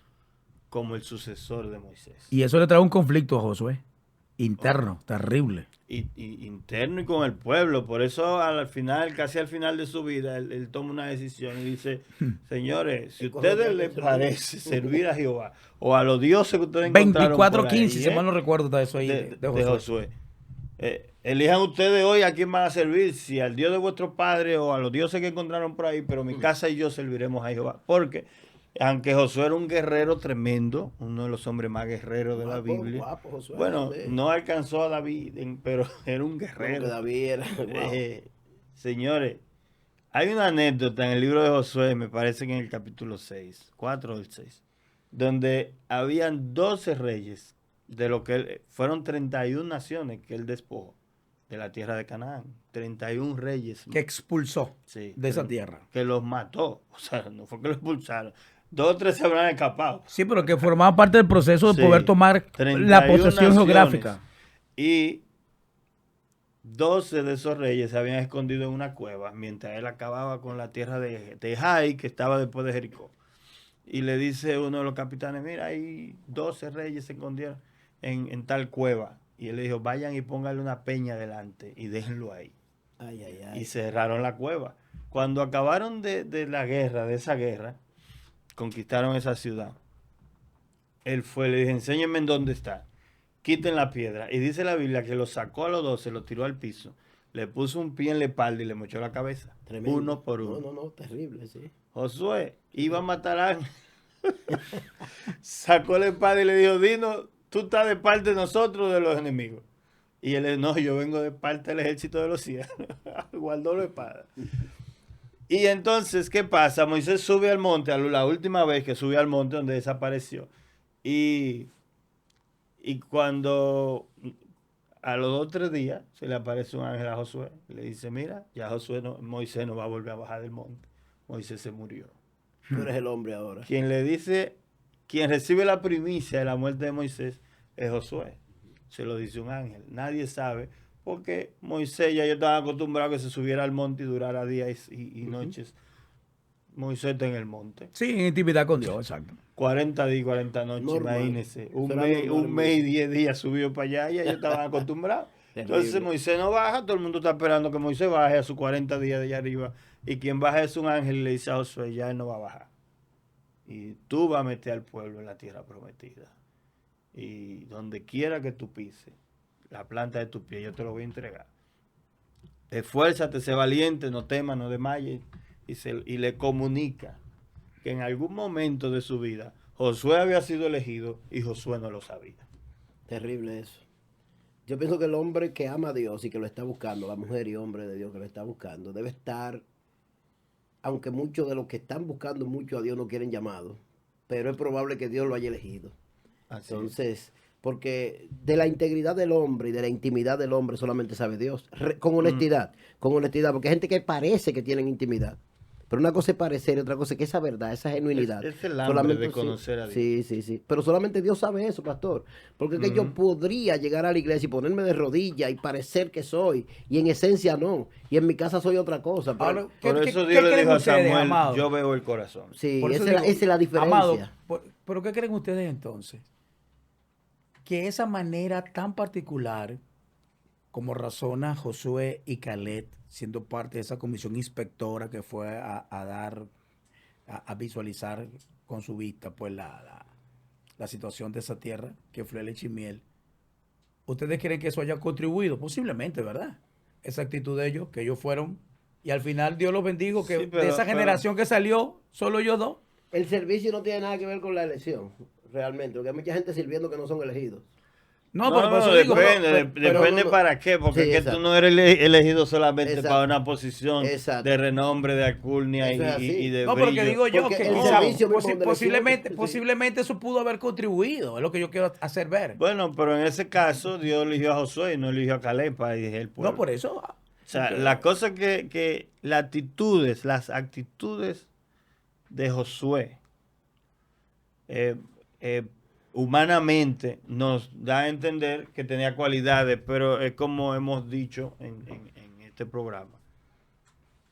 como el sucesor de Moisés. Y eso le trae un conflicto a Josué. Interno, terrible. Y interno y con el pueblo. Por eso al final, casi al final de su vida, él toma una decisión y dice, señores, si a ustedes les parece servir a Jehová o a los dioses que ustedes encontraron por ahí, 24-15, si mal no recuerdo, está eso ahí de Josué. Elijan ustedes hoy a quién van a servir, si al Dios de vuestro padre o a los dioses que encontraron por ahí, pero mi casa y yo serviremos a Jehová. Porque aunque Josué era un guerrero tremendo, uno de los hombres más guerreros de la Biblia, Guapo, Josué, bueno, sí. no alcanzó a David, pero era un Como que guerrero. David era, wow. Señores, hay una anécdota en el libro de Josué, me parece que en el capítulo 6, 4 o 6, donde habían 12 reyes, de lo que fueron 31 naciones que él despojó de la tierra de Canaán. 31 reyes. que expulsó Sí, de esa tierra. Que los mató. O sea, no fue que los expulsaron. 2 o 3 se habrán escapado. Sí, pero que formaba parte del proceso de Sí, poder tomar 31 la posesión naciones. geográfica. Y 12 de esos reyes se habían escondido en una cueva mientras él acababa con la tierra de Jai, que estaba después de Jericó. Y le dice uno de los capitanes, mira, hay 12 reyes se escondieron en tal cueva. Y él le dijo, vayan y pónganle una peña delante y déjenlo ahí. Ay, ay, Y ay. cerraron la cueva. Cuando acabaron de la guerra, de esa guerra, conquistaron esa ciudad. Él fue, le dijo, enséñenme en dónde está. Quiten la piedra. Y dice la Biblia que lo sacó a los 12, lo tiró al piso, le puso un pie en la espalda y le mochó la cabeza. Tremendo. Uno por uno. No, terrible, sí. Josué iba a matar a alguien. Sacó la espada y le dijo, Dino, tú estás de parte de nosotros o de los enemigos. Y él le dijo, no, yo vengo de parte del ejército de los cielos. Guardó la espada. Y entonces, ¿qué pasa? Moisés sube al monte, la última vez que subió al monte donde desapareció. Y cuando a los 2 o 3 días se le aparece un ángel a Josué. Le dice, mira, ya Moisés no va a volver a bajar del monte. Moisés se murió. Tú eres el hombre ahora. Quien recibe la primicia de la muerte de Moisés es Josué. Se lo dice un ángel. Nadie sabe, porque Moisés, ya yo estaba acostumbrado a que se subiera al monte y durara días y noches. Moisés está en el monte. Sí, en intimidad con Dios, exacto. 40 días y 40 noches, Normal. imagínense. Un Será mes, normal, un mes y 10 días subió para allá y ellos estaban acostumbrados. Entonces Terrible. Moisés no baja, todo el mundo está esperando que Moisés baje a sus 40 días de allá arriba. Y quien baja es un ángel y le dice a Josué, ya él no va a bajar. Y tú vas a meter al pueblo en la tierra prometida. Y donde quiera que tú pises, la planta de tu pie, yo te lo voy a entregar. Esfuérzate, sé valiente, no temas, no desmayes. Y le comunica que en algún momento de su vida Josué había sido elegido y Josué no lo sabía. Terrible eso. Yo pienso que el hombre que ama a Dios y que lo está buscando, la mujer y hombre de Dios que lo está buscando, debe estar, aunque muchos de los que están buscando mucho a Dios no quieren llamado, pero es probable que Dios lo haya elegido. Así Entonces, porque de la integridad del hombre y de la intimidad del hombre solamente sabe Dios, con honestidad, porque hay gente que parece que tienen intimidad. Pero una cosa es parecer y otra cosa es que esa verdad, esa genuinidad. Es el hambre de conocer a Dios. Sí. Pero solamente Dios sabe eso, pastor. Porque es que yo podría llegar a la iglesia y ponerme de rodillas y parecer que soy. Y en esencia no. Y en mi casa soy otra cosa. Pero, Ahora, Por eso ¿qué Dios le creen dijo a ustedes, Samuel, amado? yo veo el corazón. sí, Por eso esa es la diferencia. Amado, ¿pero qué creen ustedes entonces? Que esa manera tan particular, como razona Josué y Caleb, siendo parte de esa comisión inspectora que fue a visualizar con su vista pues la situación de esa tierra que fue leche y miel. ¿Ustedes creen que eso haya contribuido? Posiblemente, ¿verdad? Esa actitud de ellos, que ellos fueron, y al final Dios los bendijo, que Sí, de esa generación que salió, solo ellos dos. El servicio no tiene nada que ver con la elección, realmente. Porque hay mucha gente sirviendo que no son elegidos. No, No, pero por no, eso digo, depende no, para qué, porque sí, es que exacto. tú no eres elegido solamente Exacto. para una posición Exacto. de renombre, de alcurnia Eso es y así. de no, pero que brillo. digo yo Porque que el quizá servicio mismo de elección, posiblemente eso pudo haber contribuido, es lo que yo quiero hacer ver. Bueno, pero en ese caso Dios eligió a Josué y no eligió a Caleb para dirigir el pueblo. No, por eso. O sea, la cosa que las actitudes de Josué humanamente nos da a entender que tenía cualidades, pero es como hemos dicho en este programa.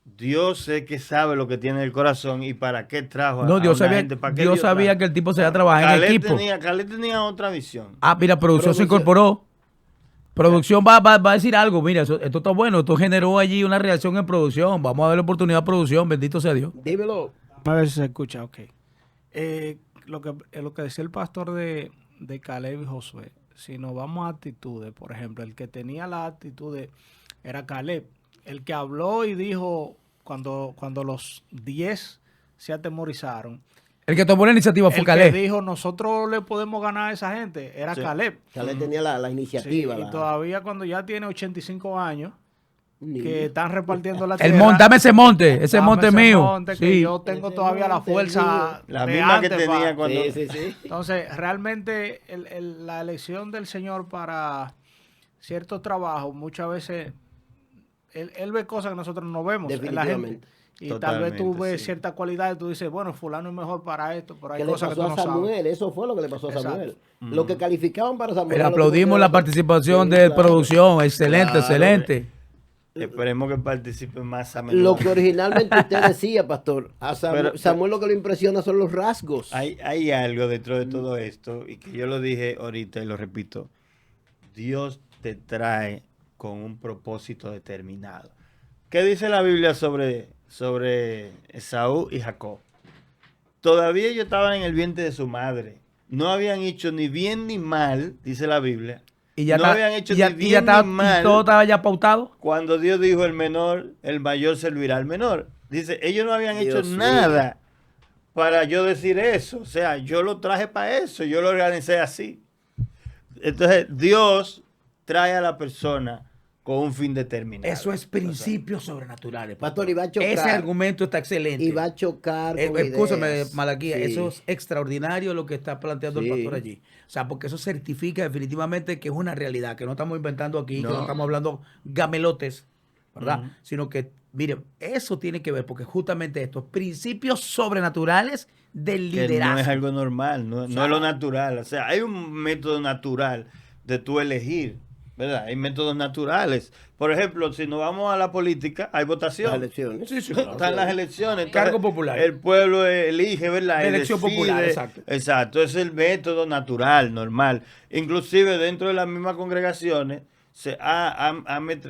Dios es que sabe lo que tiene en el corazón y para qué trajo No, a Dios una sabía, gente. ¿Para qué Dios sabía trajo? que el tipo se iba a trabajar en equipo. Caleb tenía otra visión. Ah, mira, producción se Producción. incorporó. Producción va a decir algo. Mira, esto está bueno. Esto generó allí una reacción en producción. Vamos a dar la oportunidad a producción. Bendito sea Dios. Dímelo. A ver si se escucha, ok. Lo que decía el pastor de Caleb y Josué, si nos vamos a actitudes, por ejemplo, el que tenía la actitud era Caleb. El que habló y dijo cuando los 10 se atemorizaron. El que tomó la iniciativa fue El Caleb. que dijo, nosotros le podemos ganar a esa gente, era Sí. Caleb. Caleb tenía la Sí, iniciativa. y todavía cuando ya tiene 85 años, Niño. que están repartiendo la El tierra. monte, dame ese monte. Ese dame monte es ese mío. monte que Sí. yo tengo Ese todavía la monte es fuerza. La de misma que antes, tenía pa. cuando... Sí. Entonces, realmente la elección del Señor para ciertos trabajos, muchas veces, Él ve cosas que nosotros no vemos en la gente. Definitivamente. Y tal vez tú Totalmente, ves sí. ciertas cualidades y tú dices, bueno, fulano es mejor para esto, pero hay ¿Qué le cosas que pasó tú a no Samuel? sabes. Eso fue lo que le pasó a Exacto. Samuel. Lo que calificaban para Samuel. Pero era lo que aplaudimos pusieron- la participación Sí, de claro. producción. Excelente, Claro. excelente. Esperemos que participen más a menudo. Lo que originalmente usted decía, pastor, a Pero- Samuel lo que lo impresiona son los rasgos. Hay algo dentro de todo esto, y que yo lo dije ahorita y lo repito. Dios te trae con un propósito determinado. ¿Qué dice la Biblia sobre Esaú y Jacob? Todavía ellos estaban en el vientre de su madre. No habían hecho ni bien ni mal, dice la Biblia. Y ya no está- habían hecho y ya- ni y bien ya estaba- ni y mal. todo estaba ya pautado. Cuando Dios dijo el mayor servirá al menor. Dice, ellos no habían hecho Dios mío. nada para yo decir eso. O sea, yo lo traje para eso, yo lo organicé así. Entonces, Dios trae a la persona con un fin determinado. Eso es principios sobrenaturales. Pastor, y va a chocar. Ese argumento está excelente. Y va a chocar con Escúchame, ideas. Malaquía, Sí. eso es extraordinario lo que está planteando Sí. el pastor allí. O sea, porque eso certifica definitivamente que es una realidad, que no estamos inventando aquí, que No. no estamos hablando gamelotes, ¿verdad? Ujú. Sino que, miren, eso tiene que ver, porque justamente estos principios sobrenaturales del Que liderazgo. no es algo normal, no es lo natural. O sea, hay un método natural de tú elegir, ¿verdad? Hay métodos naturales. Por ejemplo, si nos vamos a la política, hay Las votación. elecciones. Sí, sí, claro. Están las elecciones. Cargo entonces, popular. El pueblo elige, ¿verdad? La Y elección popular, exacto. Exacto, es el método natural, normal. Inclusive dentro de las mismas congregaciones,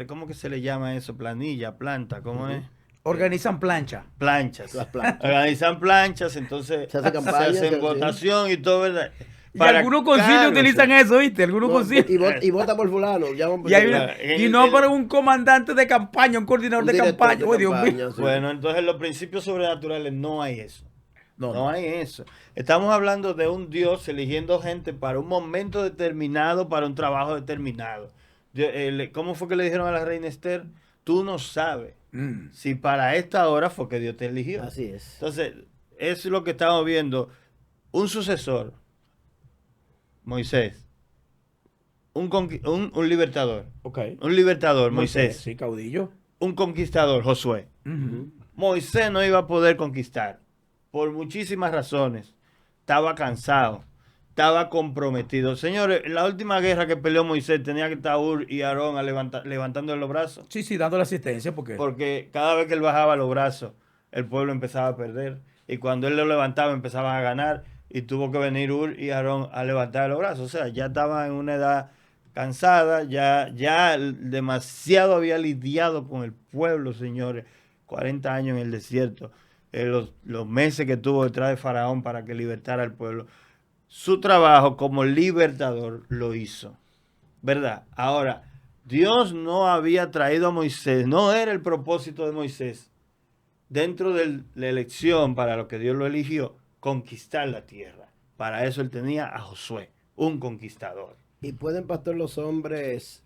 ¿cómo que se le llama eso? Planilla, planta, ¿cómo es? Organizan plancha. Planchas. Las planchas. Organizan planchas, entonces Se hace campaña, se se hacen hace- votación y todo, ¿verdad? Y algunos concilios utilizan eso, ¿viste? Algunos No, concilios. y vota por fulano. llaman por Y, fulano. y no para un comandante de campaña, un coordinador Un de director campaña. de Oh, Dios campaña, mío. sí. Bueno, entonces en los principios sobrenaturales no hay eso. No, No hay eso. Estamos hablando de un Dios eligiendo gente para un momento determinado, para un trabajo determinado. ¿Cómo fue que le dijeron a la reina Esther? Tú no sabes si para esta hora fue que Dios te eligió. Así es. Entonces, eso es lo que estamos viendo. Un sucesor, Moisés. Un libertador. Ok. Un libertador, Moisés. Sí, caudillo. Un conquistador, Josué. Moisés no iba a poder conquistar por muchísimas razones. Estaba cansado, estaba comprometido. Señores, en la última guerra que peleó Moisés tenía que estar Ur y Aarón levantando los brazos. Sí, sí, dando la asistencia porque... Porque cada vez que él bajaba los brazos, el pueblo empezaba a perder. Y cuando él lo levantaba, empezaban a ganar. Y tuvo que venir Ur y Aarón a levantar los brazos. O sea, ya estaban en una edad cansada, ya demasiado había lidiado con el pueblo, señores. 40 años en el desierto. Los meses que tuvo detrás de Faraón para que libertara al pueblo. Su trabajo como libertador lo hizo, ¿verdad? Ahora, Dios no había traído a Moisés, no era el propósito de Moisés, dentro de la elección para lo que Dios lo eligió, conquistar la tierra. Para eso él tenía a Josué, un conquistador. ¿Y pueden, pastor, los hombres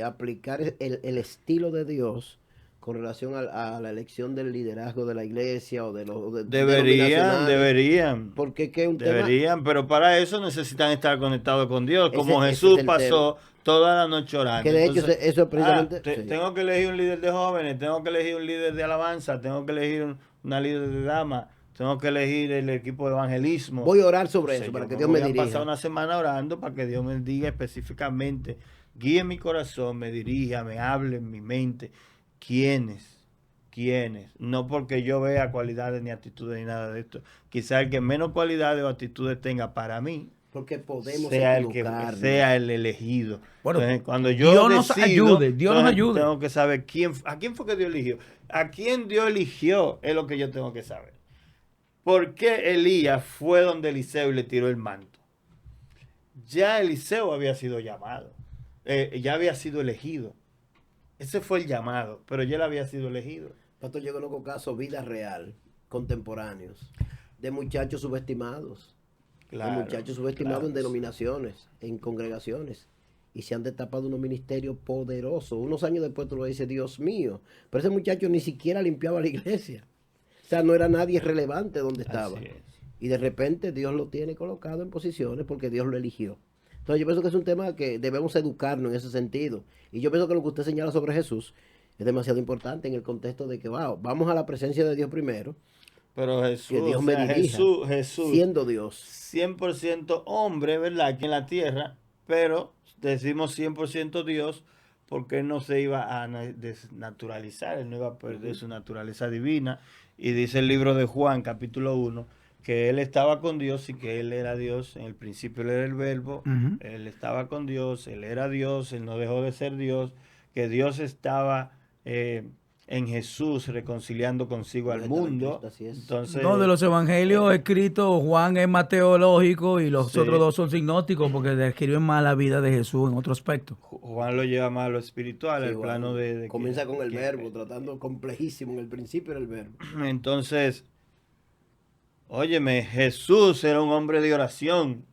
aplicar el estilo de Dios con relación a la elección del liderazgo de la iglesia o de los Deberían. Porque que un tema... Deberían, pero para eso necesitan estar conectados con Dios, como Ese Jesús es el pasó toda la noche orando. Que de hecho eso es precisamente... sí. Tengo que elegir un líder de jóvenes, tengo que elegir un líder de alabanza, tengo que elegir una líder de damas, tengo que elegir el equipo de evangelismo. Voy a orar sobre eso Señor, para que Dios me voy a pasar dirija. una semana orando para que Dios me diga específicamente, guíe mi corazón, me dirija, me hable en mi mente. ¿Quiénes? No porque yo vea cualidades ni actitudes ni nada de esto. Quizá el que menos cualidades o actitudes tenga para mí Porque podemos sea el que equivocarnos. sea el elegido. Bueno, Entonces, cuando yo Dios nos decido, ayude, Dios nos entonces ayude. tengo que saber a quién fue que Dios eligió. A quién Dios eligió es lo que yo tengo que saber. ¿Por qué Elías fue donde Eliseo y le tiró el manto? Ya Eliseo había sido llamado, ya había sido elegido. Ese fue el llamado, pero ya él había sido elegido. Pastor, yo conozco casos, vida real, contemporáneos, de muchachos subestimados. Claro, de muchachos subestimados claro, en denominaciones, en congregaciones. Y se han destapado unos ministerios poderosos. Unos años después tú lo dices, Dios mío. Pero ese muchacho ni siquiera limpiaba la iglesia. O sea, no era nadie relevante donde estaba. Así es. Y de repente Dios lo tiene colocado en posiciones porque Dios lo eligió. Entonces yo pienso que es un tema que debemos educarnos en ese sentido. Y yo pienso que lo que usted señala sobre Jesús es demasiado importante en el contexto de que, wow, vamos a la presencia de Dios primero, Pero Jesús, que Dios o me sea, dirija, Jesús, siendo Dios. 100% hombre, ¿verdad? Aquí en la tierra, pero decimos 100% Dios porque él no se iba a desnaturalizar, él no iba a perder su naturaleza divina. Y dice el libro de Juan, capítulo 1, que él estaba con Dios y que él era Dios. En el principio él era el verbo, él estaba con Dios, él era Dios, él no dejó de ser Dios, que Dios estaba en Jesús reconciliando consigo al Estaba en mundo. Cristo, así es. Entonces, No, de los evangelios escritos, Juan es mateológico y los Sí. otros dos son sinópticos porque describen más la vida de Jesús en otro aspecto. Juan lo lleva más a lo espiritual, Sí, el bueno, plano de comienza que- con el que- verbo, tratando complejísimo. En el principio era el verbo. Entonces, óyeme, Jesús era un hombre de oración.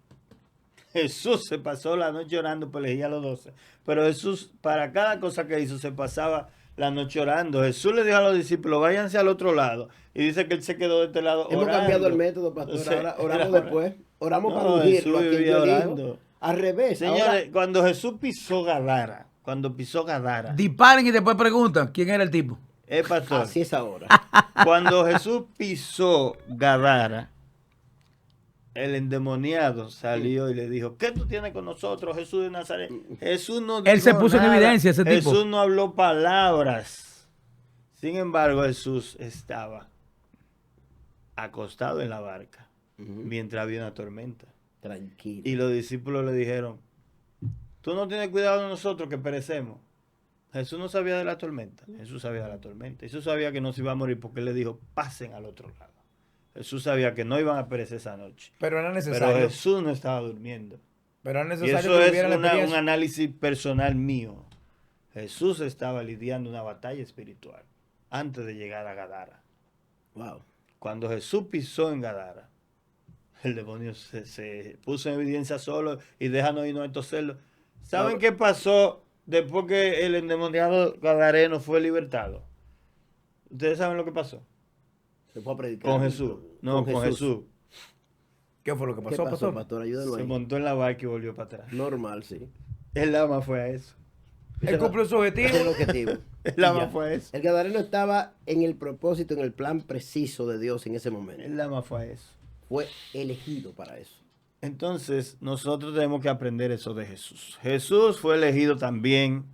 Jesús se pasó la noche orando, pues elegía a los 12. Pero Jesús, para cada cosa que hizo, se pasaba la noche orando. Jesús le dijo a los discípulos, váyanse al otro lado. Y dice que él se quedó de este lado Hemos orando. cambiado el método, pastor. Entonces, Ahora oramos era- después. Oramos No, para ungirlo. A Jesús quien vivía yo digo. orando. Al revés. Señores, Ahora, cuando Jesús pisó Gadara, Disparen y después preguntan quién era el tipo. pastor, así es ahora. cuando Jesús pisó Gadara, el endemoniado salió y le dijo, ¿qué tú tienes con nosotros, Jesús de Nazaret? Jesús no Él se dijo puso en nada. evidencia, ese tipo. Jesús no habló palabras. Sin embargo, Jesús estaba acostado en la barca mientras había una tormenta. Tranquilo. Y los discípulos le dijeron, tú no tienes cuidado de nosotros que perecemos. Jesús no sabía de la tormenta. Jesús sabía de la tormenta. Jesús sabía que no se iba a morir porque él le dijo, pasen al otro lado. Jesús sabía que no iban a perecer esa noche. Pero era Pero necesario. Jesús no estaba durmiendo. Pero era Y necesario eso que es tuviera la un experiencia. análisis personal mío. Jesús estaba lidiando una batalla espiritual antes de llegar a Gadara. Wow. Cuando Jesús pisó en Gadara, el demonio se puso en evidencia solo y déjanos irnos a estos cerdos. ¿Saben No. qué pasó después que el endemoniado gadareno fue libertado? ¿Ustedes saben lo que pasó? Se fue a predicar. Con Jesús. No, con Jesús. ¿Qué fue lo que ¿Qué pasó, pasó, pastor? pastor? Ayúdenlo Se ahí. montó en la barca y volvió para atrás. Normal, sí. El ama fue a eso. Él cumplió su objetivo. Ese es el objetivo. El Y ama ya. fue a eso. El Gadareno estaba en el propósito, en el plan preciso de Dios en ese momento. El ama fue a eso. Fue elegido para eso. Entonces, nosotros tenemos que aprender eso de Jesús. Jesús fue elegido también,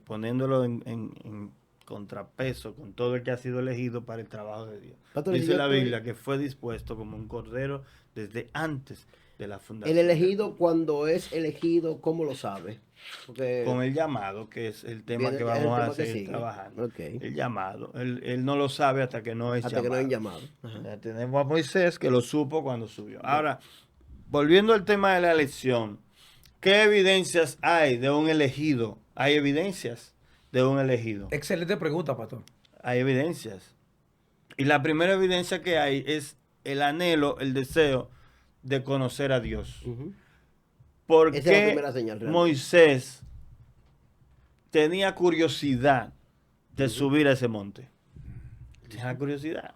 poniéndolo en contrapeso con todo el que ha sido elegido para el trabajo de Dios. Pastor, Dice si yo la estoy- Biblia que fue dispuesto como un cordero desde antes de la El fundación. elegido, cuando es elegido, ¿cómo lo sabe? Porque Con el llamado, que es el tema Viene- que es el vamos a tema que seguir sigue. trabajando. Ok. El llamado. Él no lo sabe hasta que no es hasta que llamado. no hay llamado. Ajá. Ya tenemos a Moisés que lo supo cuando subió. Ahora, volviendo al tema de la elección, ¿qué evidencias hay de un elegido? Hay evidencias de un elegido. Excelente pregunta, pastor. Hay evidencias. Y la primera evidencia que hay es el anhelo, el deseo de conocer a Dios. Ujú. Porque Esa es la primera señal, realmente. Moisés tenía curiosidad de subir a ese monte. Tenía curiosidad.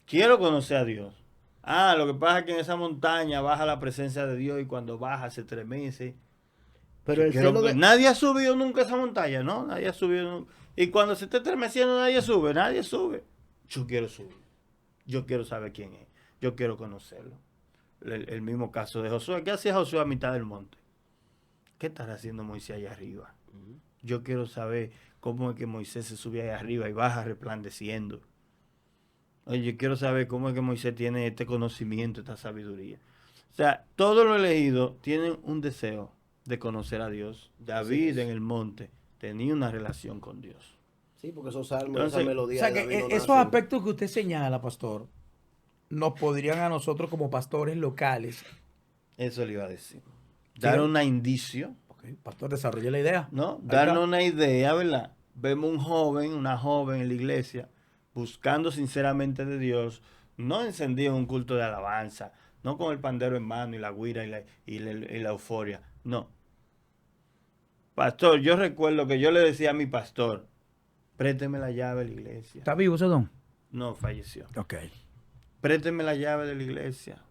Quiero conocer a Dios. Ah, lo que pasa es que en esa montaña baja la presencia de Dios y cuando baja se estremece. Pero el Quiero- celo de... Nadie ha subido nunca a esa montaña, ¿no? Nadie ha subido nunca. Y cuando se está estremeciendo nadie sube, nadie sube. Yo quiero subir. Yo quiero saber quién es. Yo quiero conocerlo. El mismo caso de Josué. ¿Qué hacía Josué a mitad del monte? ¿Qué estará haciendo Moisés allá arriba? Yo quiero saber cómo es que Moisés se sube allá arriba y baja resplandeciendo. Oye, yo quiero saber cómo es que Moisés tiene este conocimiento, esta sabiduría. O sea, todos los elegidos tienen un deseo de conocer a Dios. David en el monte tenía una relación con Dios. Sí, porque esos salmos, Entonces, esa O melodía sea de que David no esos nacen. aspectos que usted señala, pastor, nos podrían a nosotros como pastores locales. Eso le iba a decir. Dar un indicio, Ok, pastor, desarrolle la idea. ¿no? Ahí Darnos está. una idea, ¿verdad? Vemos un joven, una joven en la iglesia, buscando sinceramente de Dios, no encendido en un culto de alabanza, no con el pandero en mano y la guira y la euforia, no. Pastor, yo recuerdo que yo le decía a mi pastor, présteme la llave de la iglesia. ¿Está vivo ese don? No, falleció. Ok. Présteme la llave de la iglesia.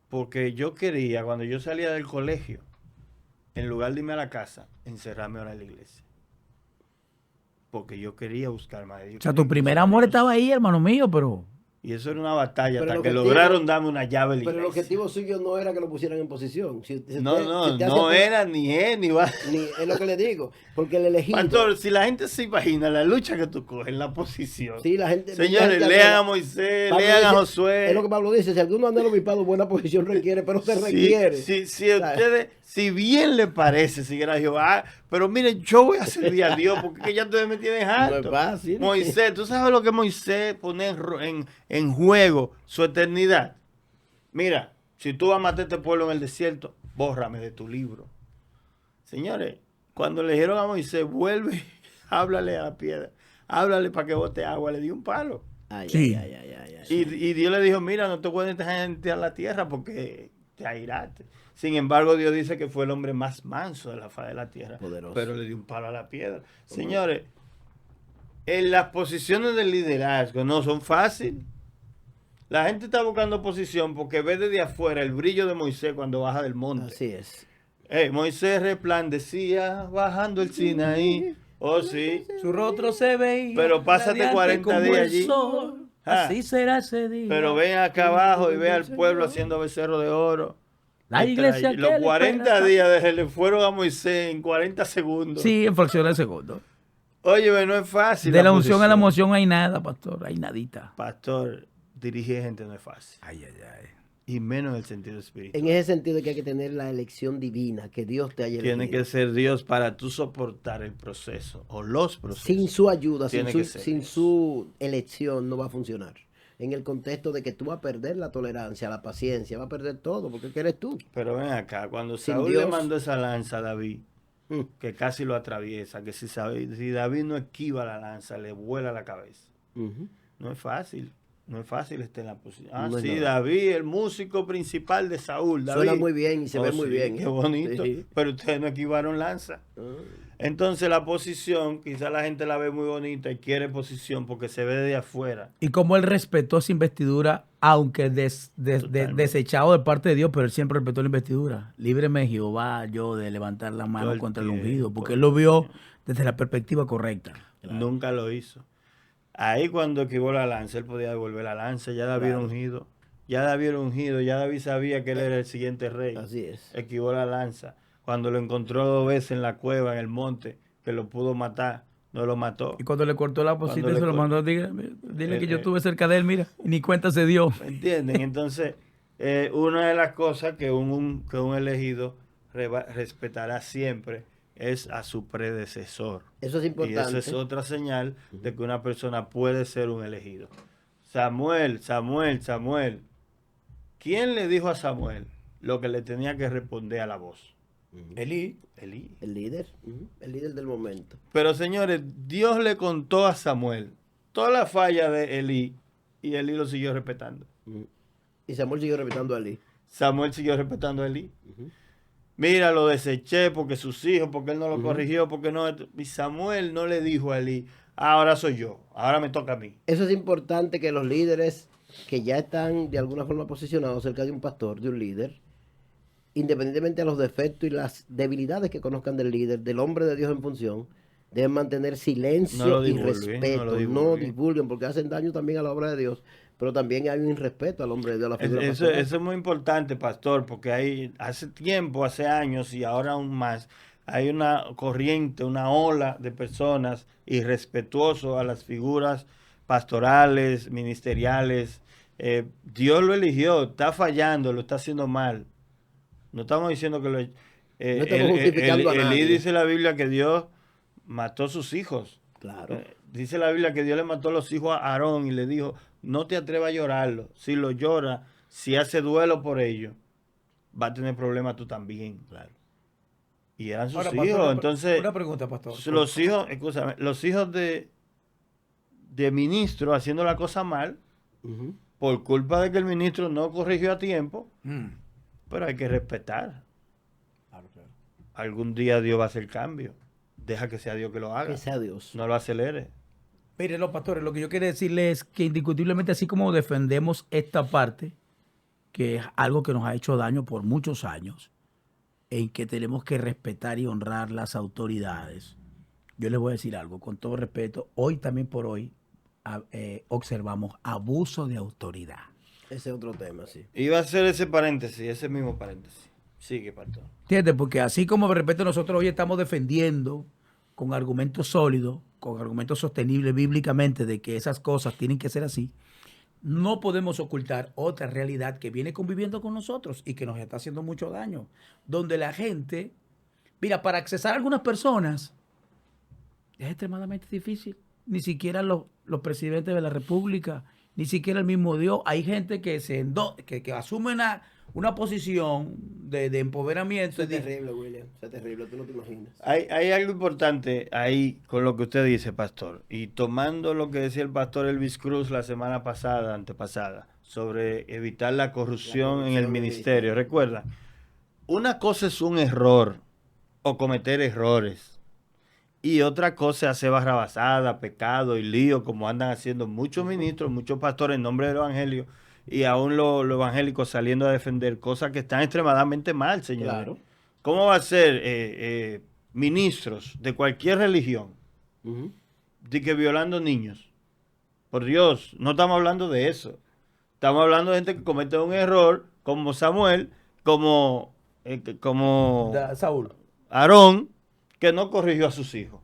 Porque yo quería, cuando yo salía del colegio, en lugar de irme a la casa, encerrarme ahora en la iglesia. Porque yo quería buscar más de Dios. O sea, tu primer amor estaba ahí, hermano mío, pero... Y eso era una batalla Pero hasta el que objetivo- lograron darme una llave de la Pero el iglesia. objetivo suyo no era que lo pusieran en posición. No, no era ni él ni va. Es lo que le digo. Porque el elegido... Pastor, si la gente se imagina la lucha que tú coges, la posición. Sí, la gente... Señores, mucha gente lean anhela- a Moisés, Pablo lean a dice- Josué. Es lo que Pablo dice. Si alguno anhela obispado, buena posición requiere, pero se Sí, requiere. Si ¿Sabes? ustedes, si bien le parece seguir a Jehová, pero miren, yo voy a servir a Dios porque es que ya ustedes me tienen harto. No es fácil. Moisés, ¿tú sabes lo que Moisés pone en juego su eternidad? Mira, si tú vas a matar a este pueblo en el desierto, bórrame de tu libro. Señores, cuando le dijeron a Moisés, vuelve, háblale a la piedra, háblale para que bote agua, le dio un palo. Ay, Sí. ay, ay, ay, ay, ay. Y Dios le dijo, mira, no te puedes dejar entrar a la tierra porque te airaste. Sin embargo, Dios dice que fue el hombre más manso de la faz de la tierra. Poderoso. Pero le dio un palo a la piedra. Señores, en las posiciones de liderazgo no son fáciles. La gente está buscando posición porque ve desde afuera el brillo de Moisés cuando baja del monte. Así es. Moisés resplandecía bajando el Sinaí. Oh, sí. Su rostro se veía. Pero pásate radiante 40 como días el allí. sol. Ah. Así será ese día. Pero ven acá abajo y ve al pueblo haciendo becerro de oro. La iglesia que Los le 40 espera. días le fueron a Moisés en 40 segundos. Sí, en fracción de segundo. Oye, no es fácil. De la unción a la posición. emoción hay nada, pastor. Hay nadita. Pastor, dirigir gente no es fácil. Ay, ay, ay. Y menos en el sentido espiritual. En ese sentido que hay que tener la elección divina, que Dios te haya Tiene elegido. que ser Dios para tú soportar el proceso o los procesos. Sin su ayuda, Tiene sin que su, ser sin Dios. su elección no va a funcionar. En el contexto de que tú vas a perder la tolerancia, la paciencia, vas a perder todo, porque ¿qué eres tú? Pero ven acá, cuando Sin Saúl le Dios. mandó esa lanza a David, Mm. que casi lo atraviesa, que si David no esquiva la lanza, le vuela la cabeza. Ujú. No es fácil. No es fácil estar en la posición. Ah, No es sí, nada. David, el músico principal de Saúl. David. Suena muy bien y se ve muy sí, bien. Qué bonito. Sí. Pero ustedes no esquivaron lanza. Ah. Entonces la posición, quizá la gente la ve muy bonita y quiere posición porque se ve de afuera. Y como él respetó esa investidura, aunque Totalmente. desechado de parte de Dios, pero él siempre respetó la investidura. Líbreme, Jehová, yo de levantar la Todo mano el contra el tiempo, ungido, porque todo él lo el vio tiempo. desde la perspectiva correcta. Nunca lo hizo. Ahí cuando esquivó la lanza, él podía devolver la lanza. Ya David era Claro. ungido. Ya David era ungido. Ya David sabía que él era el siguiente rey. Así es. Esquivó la lanza. Cuando lo encontró 2 veces en la cueva, en el monte, que lo pudo matar, no lo mató. Y cuando le cortó la posita, Cuando le se lo cor- mandó, dile que yo eh, estuve cerca de él, mira, y ni cuenta se dio. ¿Me entienden? Entonces, una de las cosas que que un elegido respetará siempre es a su predecesor. Eso es Y importante. eso es otra señal de que una persona puede ser un elegido. Samuel. ¿Quién le dijo a Samuel lo que le tenía que responder a la voz? Elí. El líder. Ujú. El líder del momento. Pero señores, Dios le contó a Samuel toda la falla de Elí y Elí lo siguió respetando. Ujú. Y Samuel siguió repitiendo a Eli. Samuel siguió respetando a Elí. Ujú. Mira, lo deseché porque sus hijos, porque él no lo corrigió, porque no. Y Samuel no le dijo a Elí, ahora soy yo, ahora me toca a mí. Eso es importante que los líderes que ya están de alguna forma posicionados cerca de un pastor, de un líder, independientemente de los defectos y las debilidades que conozcan del líder, del hombre de Dios en función, deben mantener silencio No lo y divulguen, respeto. no lo No divulguen. divulguen, porque hacen daño también a la obra de Dios, pero también hay un irrespeto al hombre de Dios, a la figura Eso pastoral. es muy importante, pastor, porque hace tiempo, hace años y ahora aún más, hay una corriente, una ola de personas irrespetuosos a las figuras pastorales, ministeriales. Dios lo eligió, está fallando, lo está haciendo mal. No estamos diciendo que lo... estamos justificando a Elí nadie. dice la Biblia que Dios mató a sus hijos. Claro. Dice la Biblia que Dios le mató a los hijos a Aarón y le dijo, no te atrevas a llorarlo. Si lo llora, si hace duelo por ello, va a tener problemas tú también. Claro. Y eran sus Ahora, hijos. pastor, Entonces, una pregunta, pastor. los hijos, escúchame, los hijos de ministro haciendo la cosa mal, Ujú. por culpa de que el ministro no corrigió a tiempo, Mm. pero hay que respetar. Claro, claro. Algún día Dios va a hacer cambio. Deja que sea Dios que lo haga. Que sea Dios. No lo acelere. Mire, los pastores, lo que yo quiero decirles es que indiscutiblemente, así como defendemos esta parte, que es algo que nos ha hecho daño por muchos años, en que tenemos que respetar y honrar las autoridades, yo les voy a decir algo, con todo respeto, hoy también por hoy observamos abuso de autoridad. Ese es otro tema, sí. Iba a hacer ese paréntesis, ese mismo paréntesis. Sigue, pastor. ¿Entiendes? Porque así como de repente nosotros hoy estamos defendiendo con argumentos sólidos, con argumentos sostenibles bíblicamente de que esas cosas tienen que ser así, no podemos ocultar otra realidad que viene conviviendo con nosotros y que nos está haciendo mucho daño, donde la gente, mira, para accesar a algunas personas es extremadamente difícil. Ni siquiera los presidentes de la República, ni siquiera el mismo Dios. Hay gente que que asume una posición de empoderamiento. Eso es terrible, William. Eso es terrible, tú no te imaginas. Hay algo importante ahí con lo que usted dice, pastor. Y tomando lo que decía el pastor Elvis Cruz la semana pasada, antepasada, sobre evitar la corrupción en el ministerio. Recuerda, una cosa es un error o cometer errores. Y otra cosa es hacer barrabasada, pecado y lío, como andan haciendo muchos ministros, muchos pastores en nombre del evangelio, y aún los evangélicos saliendo a defender cosas que están extremadamente mal, señores. Claro. ¿Cómo va a ser ministros de cualquier religión de que violando niños? Por Dios, no estamos hablando de eso. Estamos hablando de gente que comete un error, como Samuel, como Saúl. Aarón, que no corrigió a sus hijos.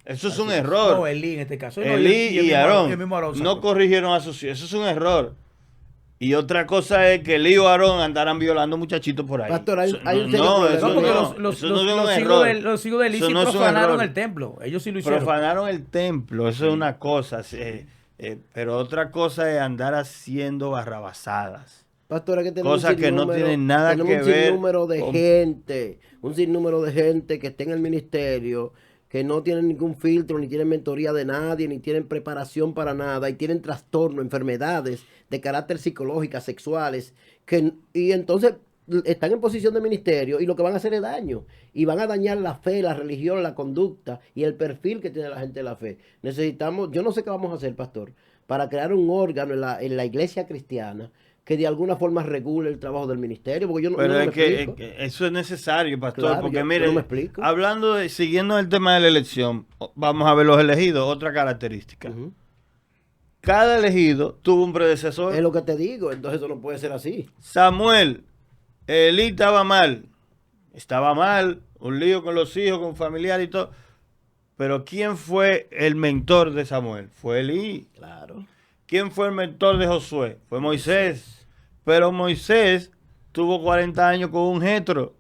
Eso es un error. No, Elí en este caso. Elí y Aarón no sacó. corrigieron a sus hijos. Eso es un error. Y otra cosa es que Elí o Aarón andaran violando muchachitos por ahí. Pastor, hay un no, serio eso No, porque no. los Eso no es un hijos error. los hijos de Elí Eso sí no es un profanaron error. el templo. Ellos sí lo hicieron. Profanaron el templo, eso es una cosa. Pero otra cosa es andar haciendo barrabasadas. Pastora, que tenemos Cosas que no tienen nada que ver un sinnúmero de gente, un sinnúmero de gente que está en el ministerio, que no tienen ningún filtro, ni tienen mentoría de nadie, ni tienen preparación para nada, y tienen trastornos, enfermedades de carácter psicológicas, sexuales, y entonces están en posición de ministerio y lo que van a hacer es daño, y van a dañar la fe, la religión, la conducta y el perfil que tiene la gente de la fe. Necesitamos, yo no sé qué vamos a hacer, pastor, para crear un órgano en la iglesia cristiana que de alguna forma regule el trabajo del ministerio, porque yo no, Pero yo no es me que explico. eso es necesario, pastor, Claro, porque yo mire, no me explico. siguiendo el tema de la elección, vamos a ver los elegidos, otra característica. Ujú. Cada elegido tuvo un predecesor. Es lo que te digo, entonces eso no puede ser así. Samuel, Elí estaba mal, un lío con los hijos, con familiares y todo. Pero ¿quién fue el mentor de Samuel? Fue Elí. Claro. ¿Quién fue el mentor de Josué? Fue Moisés. Pero Moisés tuvo 40 años con un jetro.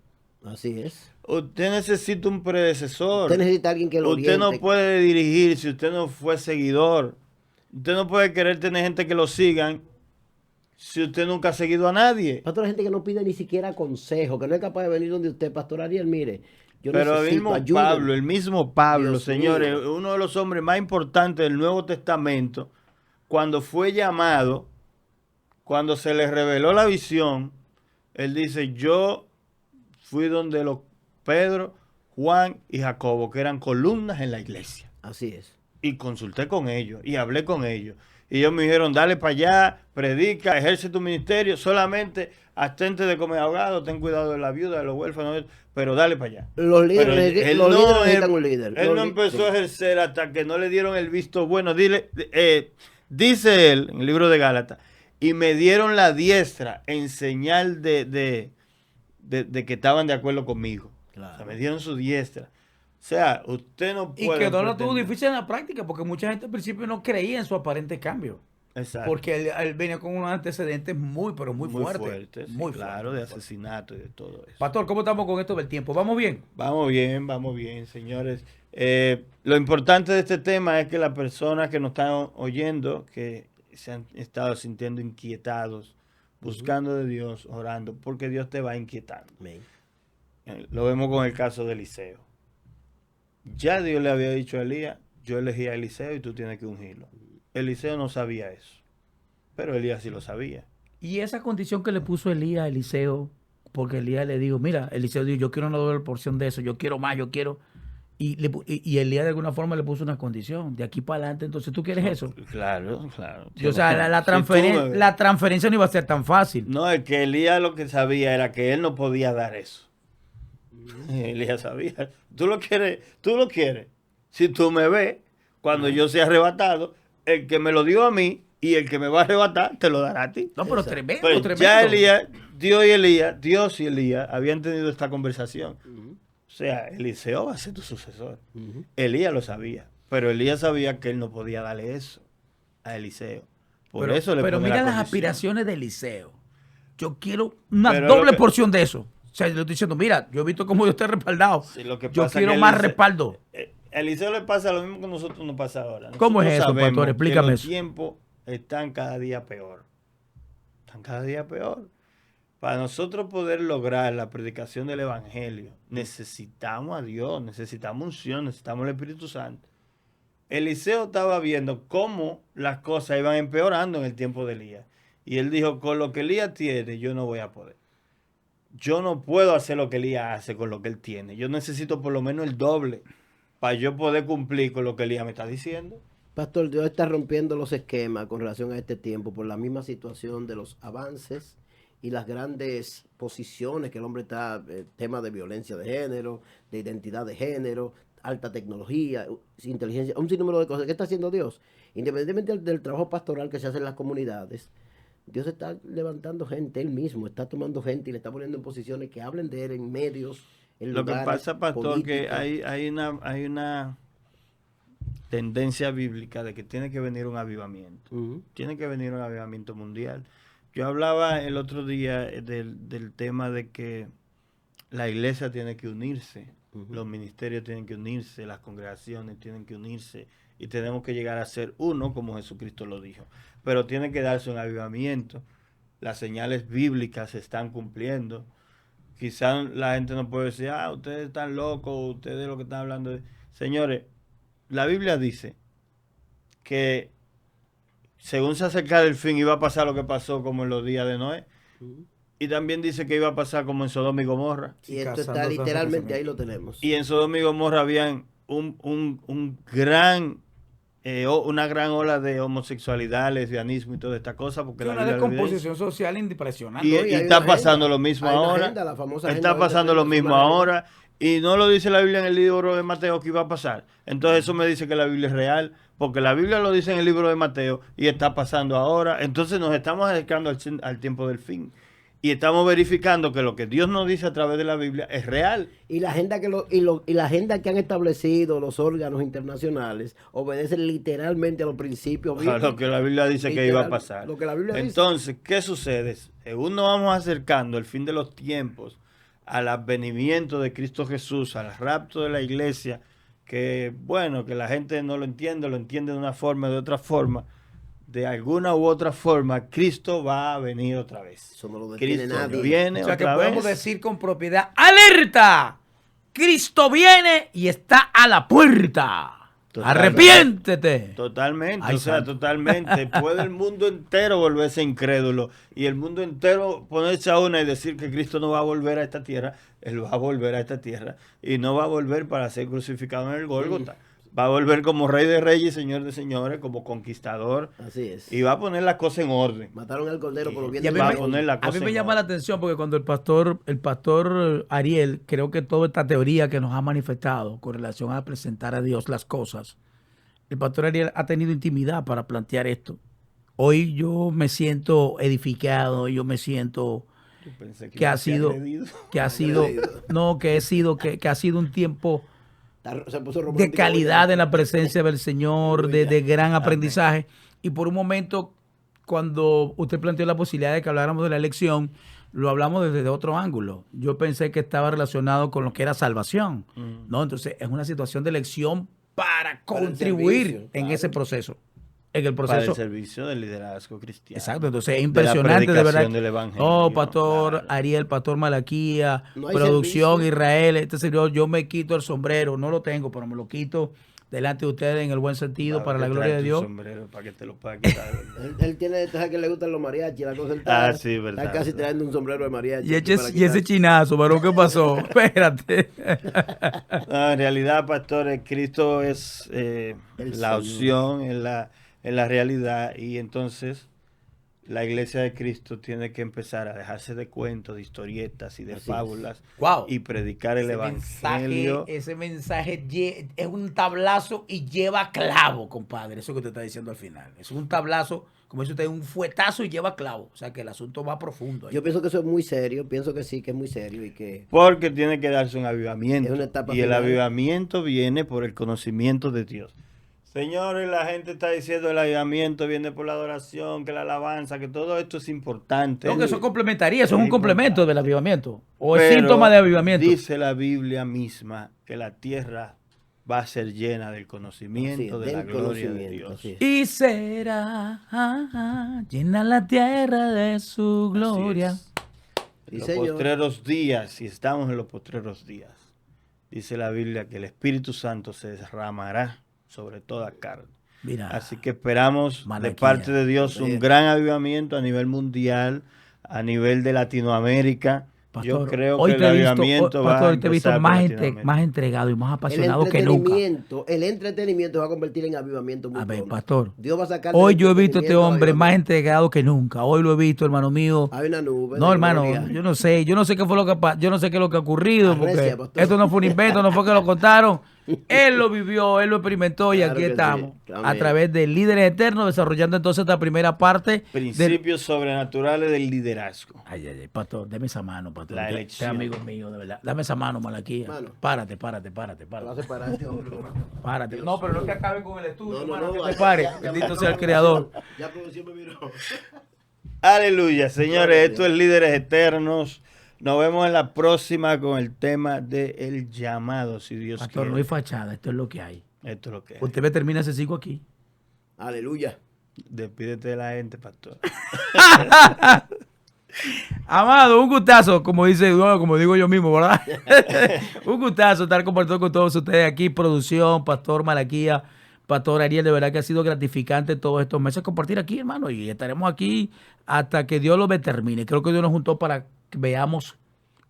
Así es. Usted necesita un predecesor. Usted necesita alguien que lo Usted no oriente. puede dirigir si usted no fue seguidor. Usted no puede querer tener gente que lo sigan si usted nunca ha seguido a nadie. Pastor, hay gente que no pide ni siquiera consejo, que no es capaz de venir donde usted, Pastor Ariel, mire, yo Pero necesito ayuda. el mismo Pablo, Dios señores, mío. uno de los hombres más importantes del Nuevo Testamento, cuando fue llamado, cuando se le reveló la visión, él dice, yo fui donde los Pedro, Juan y Jacobo, que eran columnas en la iglesia. Así es. Y consulté con ellos y hablé con ellos. Y ellos me dijeron, dale para allá, predica, ejerce tu ministerio, solamente abstente de comer ahogado, ten cuidado de la viuda, de los huérfanos, pero dale para allá. Los líderes, Pero líderes no, necesitan un líder. él no empezó a ejercer hasta que no le dieron el visto bueno. Dice él en el libro de Gálatas, y me dieron la diestra en señal de que estaban de acuerdo conmigo. Claro. O sea, me dieron su diestra. O sea, usted no Y puede... que no lo tuvo pretender- difícil en la práctica, porque mucha gente al principio no creía en su aparente cambio. Exacto. Porque él venía con unos antecedentes muy, pero muy, fuertes. sí, Muy claro, fuertes. de asesinato y de todo eso. Pastor, ¿cómo estamos con esto del tiempo? ¿Vamos bien? Vamos bien, señores. Lo importante de este tema es que las personas que nos están oyendo, que se han estado sintiendo inquietados, buscando de Dios, orando, porque Dios te va inquietando. Amén. Lo vemos con el caso de Eliseo. Ya Dios le había dicho a Elías, yo elegí a Eliseo y tú tienes que ungirlo. Eliseo no sabía eso, pero Elías sí lo sabía. Y esa condición que le puso Elías a Eliseo, porque Elías le dijo, mira, Eliseo dijo, yo quiero una doble porción de eso, yo quiero más, yo quiero... Y Elías de alguna forma le puso una condición, de aquí para adelante, entonces tú quieres eso. Claro. Y, o sea, la Si transferencia no iba a ser tan fácil. no, es que Elías lo que sabía era que él no podía dar eso. Elías sabía. Tú lo quieres. Si tú me ves, cuando yo sea arrebatado, el que me lo dio a mí y el que me va a arrebatar, te lo dará a ti. No, pero Exacto. tremendo, Pero tremendo. ya Dios y Elías habían tenido esta conversación. O sea, Eliseo va a ser tu sucesor. Elías lo sabía, pero Elías sabía que él no podía darle eso a Eliseo. Por eso le pero pone mira la las condición. aspiraciones de Eliseo. Yo quiero una Pero doble lo que- porción de eso. O sea, yo le estoy diciendo, mira, yo he visto cómo yo estoy respaldado. Sí, lo que Yo pasa quiero que más Eliseo- respaldo. A Eliseo le pasa lo mismo que a nosotros nos pasa ahora. ¿Cómo es Nosotros eso, sabemos pastor? Explícame que eso. los tiempos están cada día peor. Están cada día peor. Para nosotros poder lograr la predicación del Evangelio, necesitamos a Dios, necesitamos unción, necesitamos el Espíritu Santo. Eliseo estaba viendo cómo las cosas iban empeorando en el tiempo de Elías. Y él dijo, con lo que Elías tiene, yo no voy a poder. Yo no puedo hacer lo que Elías hace con lo que él tiene. Yo necesito por lo menos el doble para yo poder cumplir con lo que Elías me está diciendo. Pastor, Dios está rompiendo los esquemas con relación a este tiempo por la misma situación de los avances y las grandes posiciones que el hombre está, tema de violencia de género, de identidad de género, alta tecnología, inteligencia, un sinnúmero de cosas. ¿Qué está haciendo Dios? Independientemente del trabajo pastoral que se hace en las comunidades, Dios está levantando gente, Él mismo está tomando gente y le está poniendo en posiciones que hablen de Él en medios, en Lo que lugares pasa, pastor, que políticos. hay una tendencia bíblica de que tiene que venir un avivamiento. Ujú. Tiene que venir un avivamiento mundial. Yo hablaba el otro día del tema de que la iglesia tiene que unirse, los ministerios tienen que unirse, las congregaciones tienen que unirse y tenemos que llegar a ser uno como Jesucristo lo dijo. Pero tiene que darse un avivamiento. Las señales bíblicas se están cumpliendo. Quizás la gente no puede decir, ustedes están locos, ustedes lo que están hablando. Señores, la Biblia dice que según se acercara el fin iba a pasar lo que pasó como en los días de Noé. Y también dice que iba a pasar como en Sodoma y Gomorra. Y esto está Casándose literalmente, ahí hace lo tenemos. Y en Sodoma y Gomorra habían una gran ola de homosexualidad, lesbianismo y toda esta cosa. Porque la una Biblia lo descomposición social impresionante. y, No, y y hay está una pasando agenda. lo mismo Hay una ahora. agenda, la famosa Está agenda pasando lo 2030, mismo es una ahora. Y no lo dice la Biblia en el libro de Mateo que iba a pasar. Entonces eso me dice que la Biblia es real. Porque la Biblia lo dice en el libro de Mateo y está pasando ahora. Entonces nos estamos acercando al tiempo del fin. Y estamos verificando que lo que Dios nos dice a través de la Biblia es real. Y la agenda y la agenda que han establecido los órganos internacionales obedecen literalmente a los principios A bíblicos. lo que la Biblia dice que iba a Literal, pasar. lo que la Biblia dice. Entonces, ¿qué sucede? Según nos vamos acercando al fin de los tiempos, al advenimiento de Cristo Jesús, al rapto de la iglesia, que bueno, que la gente no lo entiende de una forma o de otra forma, de alguna u otra forma, Cristo va a venir otra vez. Eso no lo detiene Cristo nadie. viene O sea que otra podemos vez. decir con propiedad, ¡alerta! Cristo viene y está a la puerta. Totalmente. Arrepiéntete. Totalmente, Ay, o sea, santo. totalmente. Puede el mundo entero volverse incrédulo y el mundo entero ponerse a una y decir que Cristo no va a volver a esta tierra. Él va a volver a esta tierra y no va a volver para ser crucificado en el Gólgota. Va a volver como Rey de Reyes y Señor de Señores, como conquistador Así es. y va a poner las cosas en orden. Mataron al cordero por lo bien Y a del mí, va me, a poner la a cosa mí me en llama la orden. atención porque cuando el pastor Ariel, creo que toda esta teoría que nos ha manifestado con relación a presentar a Dios las cosas, el pastor Ariel ha tenido intimidad para plantear esto. Hoy yo me siento edificado, yo me siento Yo pensé que iba ha a ser sido, agredido. que ha sido, no, que ha sido un tiempo Se puso de romántico calidad hoy. en la presencia del Señor, de gran aprendizaje. Y por un momento, cuando usted planteó la posibilidad de que habláramos de la elección, lo hablamos desde otro ángulo. Yo pensé que estaba relacionado con lo que era salvación, ¿no? Entonces, es una situación de elección para Para el contribuir servicio, en claro. ese proceso. En el Para el proceso. servicio del liderazgo cristiano. Exacto, entonces es De la impresionante de verdad. predicación del evangelio, Oh, pastor claro. Ariel, pastor Malaquía, No hay producción servicio. Israel, este señor, yo me quito el sombrero, no lo tengo, pero me lo quito delante de ustedes en el buen sentido, Va a para la que gloria de traerte un Dios. sombrero para que te lo pueda quitar. Él tiene, tú sabes que le gustan los mariachis, la cosa él está, Sí, verdad, está casi verdad. trayendo un sombrero de mariachi. Y, aquí para y ese quitar. chinazo, varón, ¿qué pasó? Espérate. No, en realidad, pastores, Cristo es El la Señor. opción, en la realidad, y entonces la iglesia de Cristo tiene que empezar a dejarse de cuentos, de historietas y de Así es. fábulas Wow. y predicar el evangelio. Ese mensaje es un tablazo y lleva clavo, compadre. Eso que usted está diciendo al final. Es un tablazo, como dice usted, un fuetazo y lleva clavo. O sea que el asunto va profundo. ahí. Yo pienso que eso es muy serio, pienso que sí, que es muy serio y que Porque tiene que darse un avivamiento. Es una etapa Y el final. avivamiento viene por el conocimiento de Dios. Señores, la gente está diciendo el avivamiento viene por la adoración, que la alabanza, que todo esto es importante. No, que eso complementaría, eso es un Es complemento del avivamiento. O es Pero síntoma de avivamiento. dice la Biblia misma que la tierra va a ser llena del conocimiento así, de la del gloria de conocimiento, Dios. así es. Y será llena la tierra de su gloria. Así es. Sí, En los señor. postreros días, si estamos en los postreros días, dice la Biblia que el Espíritu Santo se derramará sobre toda carne. Mira, Así que esperamos de Malaquía. parte de Dios un gran avivamiento a nivel mundial, a nivel de Latinoamérica. Yo Pastor, creo hoy que el te he visto, avivamiento va pastor, a hoy te he visto empezar por más, Latinoamérica. más entregado y más apasionado que nunca. El entretenimiento va a convertir en avivamiento muy A ver, pronto. pastor. Dios va a sacar Hoy del yo he visto a este entretenimiento al hombre más avivamiento. entregado que nunca. Hoy lo he visto, hermano mío. Hay una nube No, de hermano, gloria. yo no sé qué fue lo que yo no sé qué es lo que ha ocurrido, porque Arrecia, pastor. esto no fue un invento, no fue que lo contaron. Él lo vivió, él lo experimentó y Claro aquí que sí. estamos Amén. a través de Líderes Eternos desarrollando entonces esta primera parte del... Principios sobrenaturales del liderazgo. Ay, pastor, dame esa mano, pastor. La Usted elección. es amigo mío, de verdad. Dame esa mano, Malaquía. Mano. Párate. Lo va a separar este hombre, hermano. Párate. No, pero no es que acabe con el estudio, No, no, hermano, no, que ya- te pare. ya- ya Bendito me- sea el Creador. Ya producción me miró. Aleluya, señores, Gloria a esto es Líderes Eternos. Nos vemos en la próxima con el tema del llamado, si Dios Pastor, no quiere. hay fachada, esto es lo que hay. Esto es lo que es. Usted me termina ese ciclo aquí. Aleluya. Despídete de la gente, pastor. Amado, un gustazo, como dice, bueno, como digo yo mismo, ¿verdad? Un gustazo estar compartiendo con todos ustedes aquí, producción, Pastor Malaquía, Pastor Ariel, de verdad que ha sido gratificante todos estos meses compartir aquí, hermano, y estaremos aquí hasta que Dios lo determine. Creo que Dios nos juntó para que veamos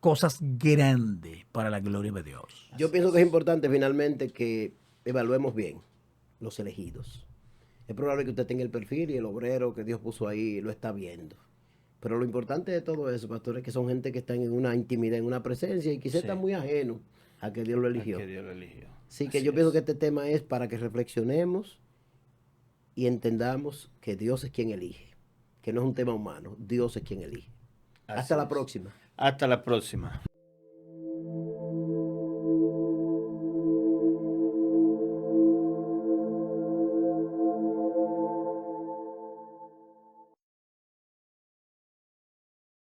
cosas grandes para la gloria de Dios. Yo pienso que es importante finalmente que evaluemos bien los elegidos. Es probable que usted tenga el perfil y el obrero que Dios puso ahí lo está viendo. Pero lo importante de todo eso, pastor, es que son gente que están en una intimidad, en una presencia y quizás Sí. están muy ajenos a que Dios lo eligió. Que Dios lo eligió. Así que Así yo pienso es. que este tema es para que reflexionemos y entendamos que Dios es quien elige, que no es un tema humano, Dios es quien elige. Así Hasta la es. próxima. Hasta la próxima.